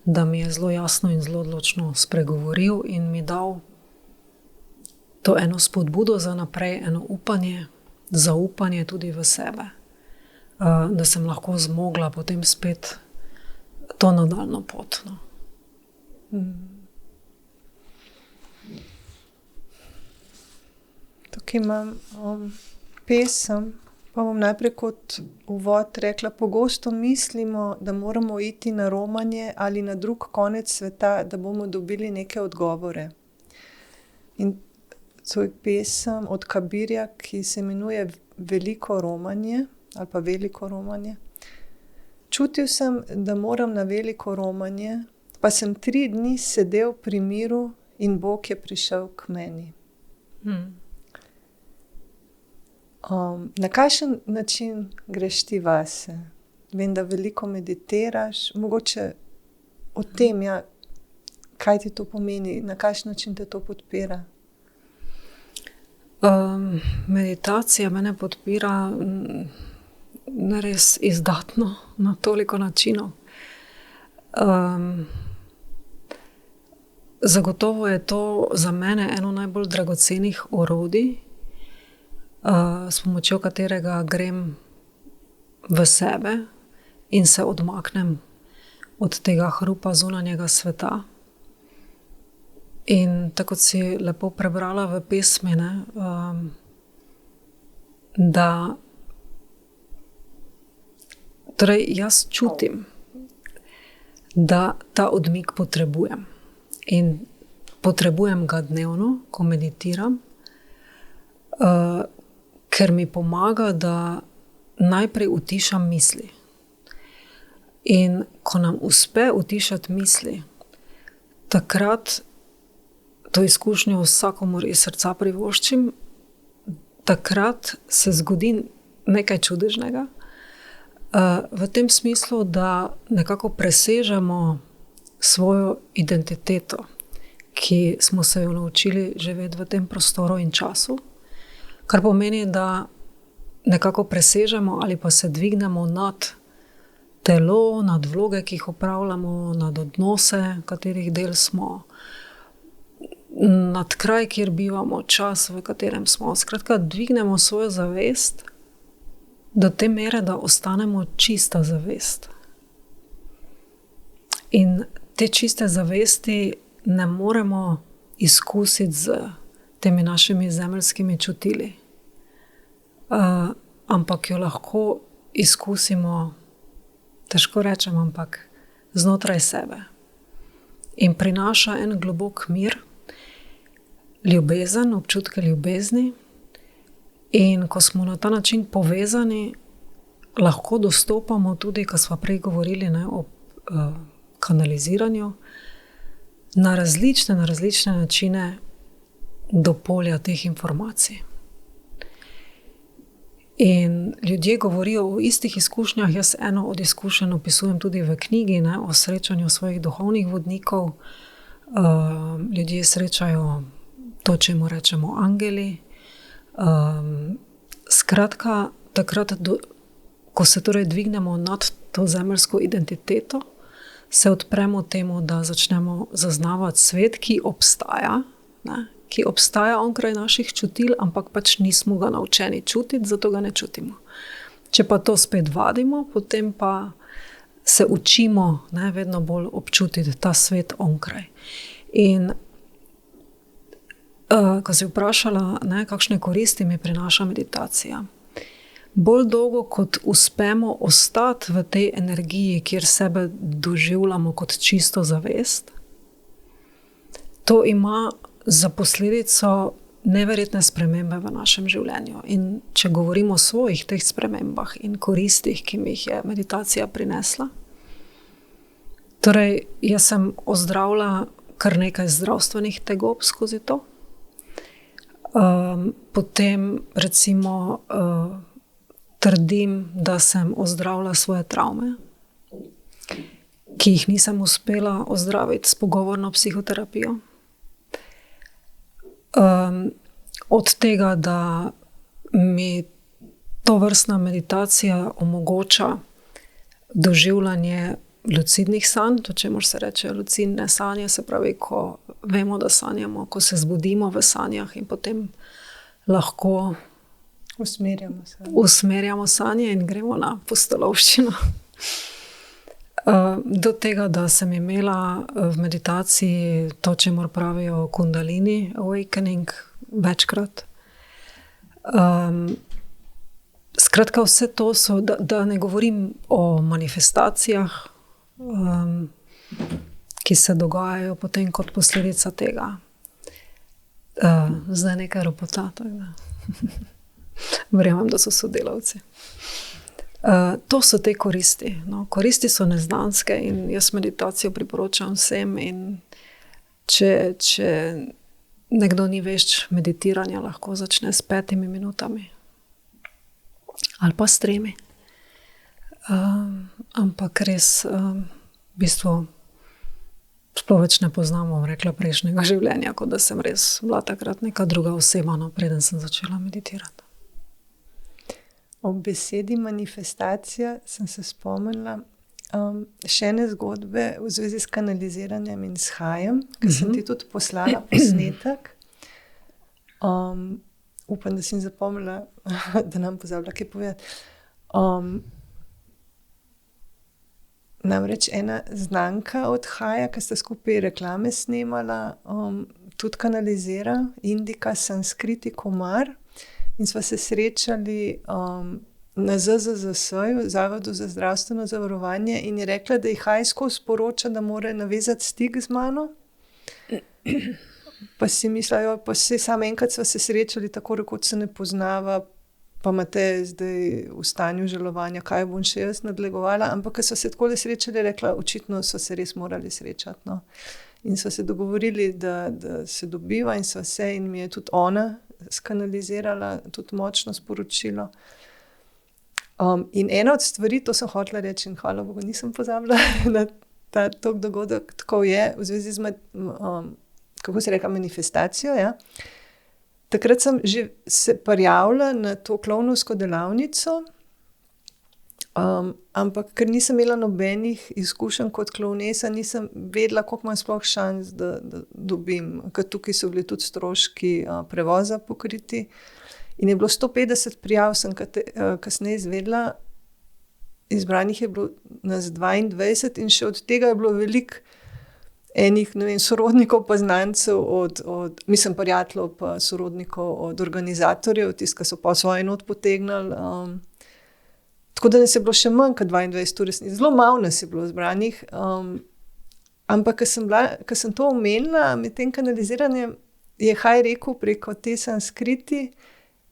da mi je zelo jasno in zelo odločno spregovoril in mi dal to eno spodbudo za naprej, eno upanje, zaupanje tudi v sebe, da sem lahko zmogla potem spet to nadaljno pot. Tukaj imam pesem, pa bom najprej kot uvod rekla, pogosto mislimo, da moramo iti na romanje ali na drug konec sveta, da bomo dobili neke odgovore. In to je pesem od Kabirja, ki se imenuje Veliko romanje ali pa Veliko romanje. Čutil sem, da moram na veliko romanje, pa sem 3 dni sedel pri miru in Bog je prišel k meni. Na kakšen način greš ti vase? Vem, da veliko meditiraš, mogoče o tem, kaj ti to pomeni, na kakšen način te to podpira? Meditacija mene podpira res izdatno, na toliko načinov. Zagotovo je to za mene eno najbolj dragocenih orodij, s pomočjo katerega grem v sebe in se odmaknem od tega hrupa zunanjega sveta. In tako si lepo prebrala v pesmi, da torej jaz čutim, da ta odmik potrebujem. In potrebujem ga dnevno, ko meditiram, ker mi pomaga, da najprej utišam misli. In ko nam uspe utišati misli, takrat to izkušnjo vsakomur iz srca privoščim, takrat se zgodi nekaj čudežnega, v tem smislu, da nekako presežemo svojo identiteto, ki smo se jo naučili živeti v tem prostoru in času, kar pomeni, da nekako presežemo ali pa se dvignemo nad telo, nad vloge, ki jih opravljamo, nad odnose, katerih del smo, nad kraj, kjer bivamo, čas, v katerem smo. Skratka, dvignemo svojo zavest do te mere, da ostanemo čista zavest. In te čiste zavesti ne moremo izkusiti z temi našimi zemeljskimi čutili, ampak jo lahko izkusimo, težko rečem, ampak znotraj sebe. In prinaša en globok mir, ljubezen, občutke ljubezni. In ko smo na ta način povezani, lahko dostopamo tudi, ko smo prej govorili, ne, o kanaliziranju, na različne načine do polja teh informacij. In ljudje govorijo o istih izkušnjah. Jaz eno od izkušenj opisujem tudi v knjigi, ne, o srečanju svojih duhovnih vodnikov. Ljudje srečajo to, čemu rečemo angeli. Skratka, takrat, ko se torej dvignemo nad to zemeljsko identiteto, se odpremo temu, da začnemo zaznavati svet, ki obstaja, ne, ki obstaja onkraj naših čutil, ampak pač nismo ga naučeni čutiti, zato ga ne čutimo. Če pa to spet vadimo, potem pa se učimo, ne, vedno bolj občutiti ta svet onkraj. In ko si vprašala, ne, kakšne koristi mi prinaša meditacija, bolj dolgo, kot uspemo ostati v tej energiji, kjer sebe doživljamo kot čisto zavest, to ima za posledico neverjetne spremembe v našem življenju. In če govorimo o svojih teh spremembah in koristih, ki mi jih je meditacija prinesla, torej jaz sem ozdravila kar nekaj zdravstvenih tegob skozi to. Potem recimo trdim, da sem ozdravila svoje travme, ki jih nisem uspela ozdraviti s pogovorno psihoterapijo. Od tega, da mi tovrstna meditacija omogoča doživljanje lucidnih sanj, to čemur se reče lucidne sanje, se pravi, ko vemo, da sanjamo, ko se zbudimo v sanjah in potem lahko usmerjamo sanje in gremo na pustolovščino. Do tega, da sem imela v meditaciji to, čemur pravijo kundalini awakening, večkrat. Skratka, vse to so, da ne govorim o manifestacijah, ki se dogajajo potem kot posledica tega. Zdaj nekaj ropota, tako da verjamem, da so sodelavci. To so te koristi. No, koristi so neznanske in jaz meditacijo priporočam vsem. In če nekdo ni vešč meditiranja, lahko začne s 5 minutami ali pa s 3. Ampak res v bistvu sploh več ne poznam, bom rekla, prejšnjega življenja, kot da sem res bila takrat neka druga oseba, no, preden sem začela meditirati. Ob besedi manifestacija sem se spomnila še ene zgodbe v zvezi s kanaliziranjem in s hajem, ker sem ti tudi poslala posnetek. Upam, da si zapomnila, da nam pozabila kaj povedati. Namreč ena znanka od haja, ki sta skupaj reklame snemala, tudi kanalizira, Indika Sanskriti Kumar. In sva se srečali na ZZZS-ju, Zavodu za zdravstveno zavarovanje, in je rekla, da ji haj skozi sporoča, da mora navezati stik z mano. Pa si mislila, pa samo enkrat sva se srečali, tako rekoč se ne poznava, pa imate zdaj v stanju žalovanja, kaj bom še jaz nadlegovala. Ampak, ko sva se takole srečali, rekla, očitno sva se res morali srečati. No. In sva se dogovorili, da se dobiva, in sva se, in mi je tudi ona skanalizirala tudi močno sporočilo. In ena od stvari, to sem hotela reči in hvala Bogu, nisem pozabila na ta dogodek, tako je, v zvezi z kako se reka, manifestacijo. Ja. Takrat sem že se prijavila na to klovnovsko delavnico, ampak ker nisem imela nobenih izkušenj kot klovnesa, nisem vedela, koliko imam sploh šans, da dobim, ker tukaj so bili tudi stroški prevoza pokriti. In je bilo 150 prijav, sem kasneje izvedela, izbranih je bilo nas 22 in še od tega je bilo veliko enih, ne vem, sorodnikov pa znancev, mislim, prijateljev pa sorodnikov od organizatorjev, tisti, ki so pa svoje not potegnili. Tako da nas je bilo še manj kot 22 ur, zelo malo nas je bilo zbranih. Ampak, ko sem to omenila, med tem kanaliziranjem, je haj rekel preko te Sanskriti,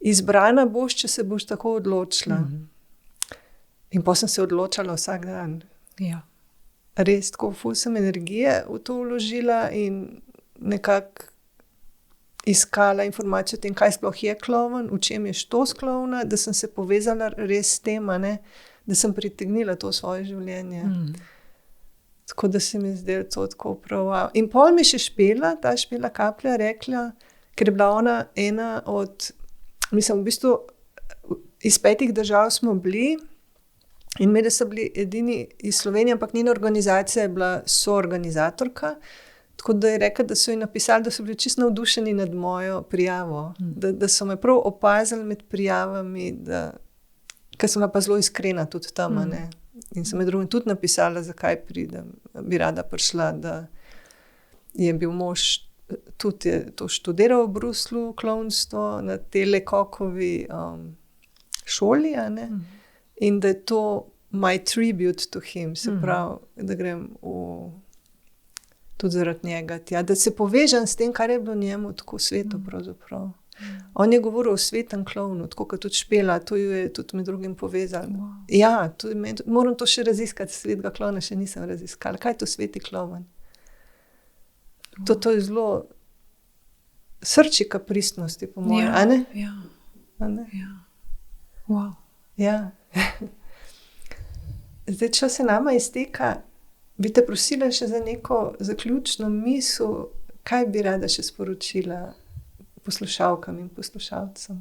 izbrana boš, če se boš tako odločila. In potem sem se odločala vsak dan. Ja. Res, tako ful sem energije v to vložila in nekako iskala informacijo o tem, kaj sploh je klovn, v čem je štos klovna, da sem se povezala res s tem, da sem pritegnila to v svoje življenje. Tako da se mi zdelo to tako prav. Wow. In pol mi še ta Špela Kaplja rekla, ker je bila ona ena od, mislim, v bistvu iz 5 držav smo bili in mi, da so bili edini iz Slovenije, ampak njena organizacija je bila soorganizatorka, tako da je rekla, da so ji napisali, da so bili čisto navdušeni nad mojo prijavo, da so me prav opazili med prijavami, ker sem bila pa zelo iskrena tudi tam, ne. In sem med drugim tudi napisala, zakaj pridem, bi rada prišla, da je bil mož tudi je to študiral v Bruslju, klovnstvo, na tej Lecoqovi šoli, ne. In da je to my tribute to him, se pravi, da grem tudi zaradi njega tja, da se povežem s tem, kar je bilo njemu tako sveto pravzaprav. On je govoril o svetem klovnu, tako kot tudi Špela, to jo je tudi med drugim povezal. Wow. Ja, moram to še raziskati, svetega klovna še nisem raziskala. Kaj je to sveti klovn? Wow. To je zelo srčika pristnosti, po mojem, a ne? Ja. A ne? Ja. Wow. Ja. Zdaj, če se nama izteka, bi te prosila še za neko zaključno misel, kaj bi rada še sporočila poslušalkam in poslušalcem?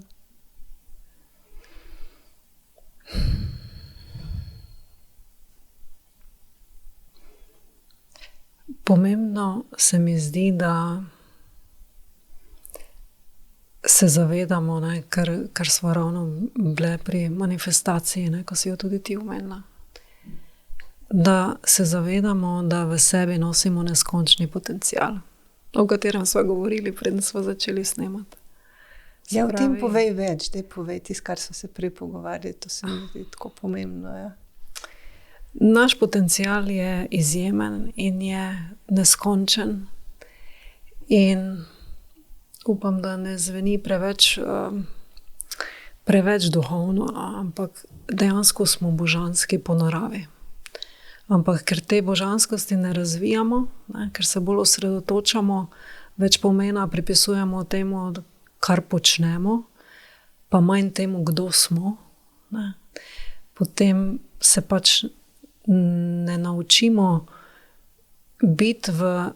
Pomembno se mi zdi, da se zavedamo, ne, kar smo ravno bile pri manifestaciji, ne, ko si jo tudi ti omenila. Da se zavedamo, da v sebi nosimo neskončni potencial, o katerem smo govorili, preden smo začeli snemati. Ja, o tem povej več, daj povej tisto, kar so se prej pogovarjali, to se mi zdi tako pomembno, ja. Naš potencial je izjemen in je neskončen in upam, da ne zveni preveč duhovno, ampak dejansko smo božanski po naravi. Ampak ker te božanskosti ne razvijamo, ne, ker se bolj osredotočamo, več pomena pripisujemo temu, kar počnemo, pa manj temu, kdo smo, ne, potem se pač ne naučimo biti v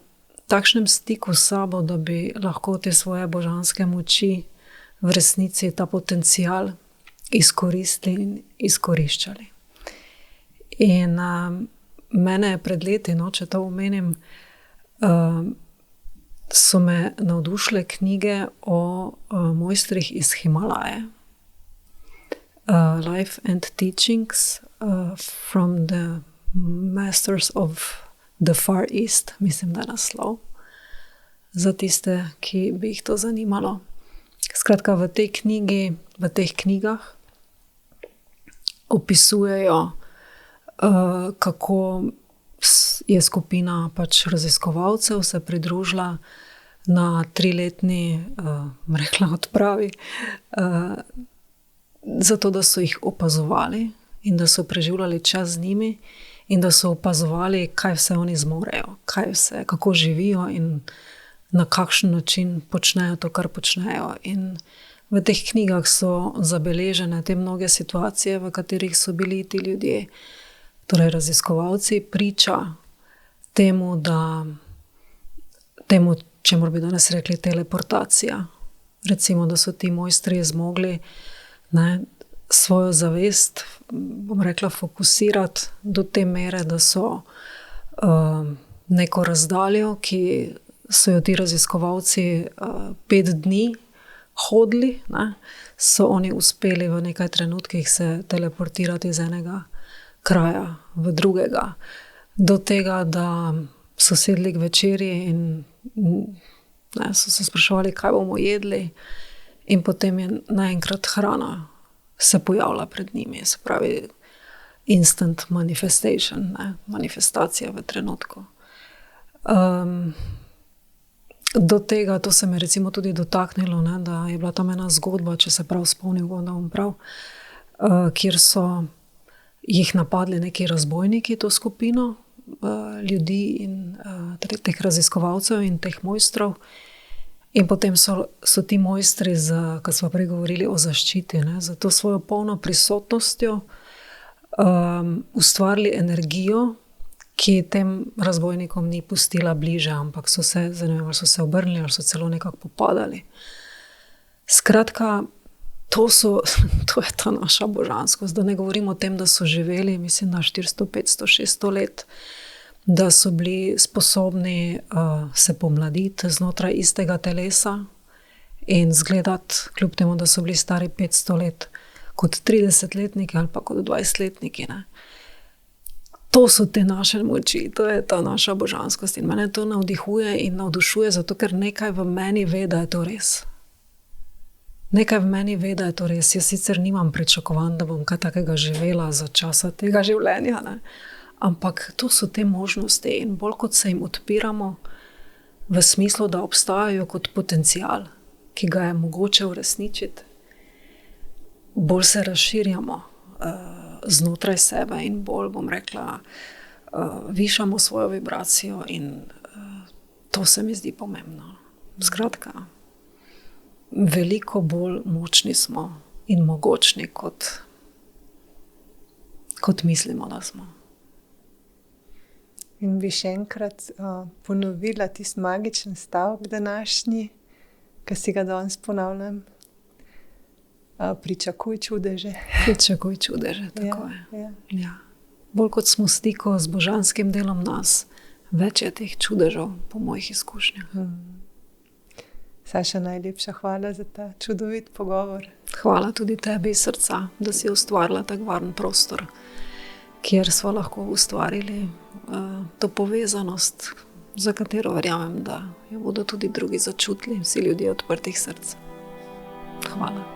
takšnem stiku s sabo, da bi lahko te svoje božanske moči v resnici ta potencial izkoristili in izkoriščali. In mene je pred leti, če to omenim, so me navdušile knjige o mojstrih iz Himalaje. Life and Teachings from the Masters of the Far East, mislim, da je naslov, za tiste, ki bi jih to zanimalo. Skratka, v teh knjigah opisujejo, kako je skupina pač raziskovalcev se pridružila na 3-letni odpravi, zato da so jih opazovali in da so preživljali čas z njimi in da so opazovali, kaj vse oni zmorejo, kako živijo in na kakšen način počnejo to, kar počnejo. In v teh knjigah so zabeležene te mnoge situacije, v katerih so bili ti ljudje, torej raziskovalci, priča temu, čemur bi danes rekli teleportacija. Recimo, da so ti mojstri zmogli, ne, svojo zavest, bom rekla, fokusirati do te mere, da so neko razdaljo, ki so jo ti raziskovalci 5 dni hodili, ne, so oni uspeli v nekaj trenutkih se teleportirati iz enega kraja v drugega. Do tega, da so sedli k večerji in ne, so se spraševali, kaj bomo jedli, in potem je naenkrat hrana se pojavila pred njimi, se pravi instant manifestation, ne, manifestacija v trenutku. Do tega, to se me recimo tudi dotaknilo, ne, da je bila tam ena zgodba, če se prav spomnim, kjer so jih napadli neki razbojniki, to skupino ljudi in teh raziskovalcev in teh mojstrov. In potem so ti mojstri, ko smo prej govorili o zaščiti, za to svojo polno prisotnostjo ustvarili energijo, ki tem razbojnikom ni pustila bliže, ampak so se obrnili ali so celo nekako popadali. Skratka, to je ta naša božanskost. Da ne govorim o tem, da so živeli, mislim, da 400, 500, 600 let, da so bili sposobni se pomladiti znotraj istega telesa in izgledati, kljub temu, da so bili stari 500 let, kot 30-letniki ali pa kot 20-letniki. To so te naše moči, to je ta naša božanskost in mene to navdihuje in navdušuje, zato ker nekaj v meni ve, da je to res. Nekaj v meni ve, da je to res. Jaz sicer nimam pričakovanj, da bom kaj takega živela za časa tega življenja, ampak to so te možnosti in bolj kot se jim odpiramo v smislu, da obstajajo kot potencial, ki ga je mogoče uresničiti, bolj se razširjamo znotraj sebe in bolj, bom rekla, višamo svojo vibracijo in to se mi zdi pomembno. Skratka, veliko bolj močni smo in mogočni, kot mislimo, da smo. In bi še enkrat ponovila tisti magičen stavek današnji, ki si ga danes ponavljam. Pričakuj čudeže. Pričakuj čudeže, tako je. Ja. Bolj kot smo v stiku z božanskim delom nas, več je teh čudežev po mojih izkušnjah. Saša, najlepša hvala za ta čudovit pogovor. Hvala tudi tebi iz srca, da si ustvarila tak varen prostor, kjer smo lahko ustvarili to povezanost, za katero verjamem, da jo bodo tudi drugi začutili, vsi ljudje odprtih src. Hvala.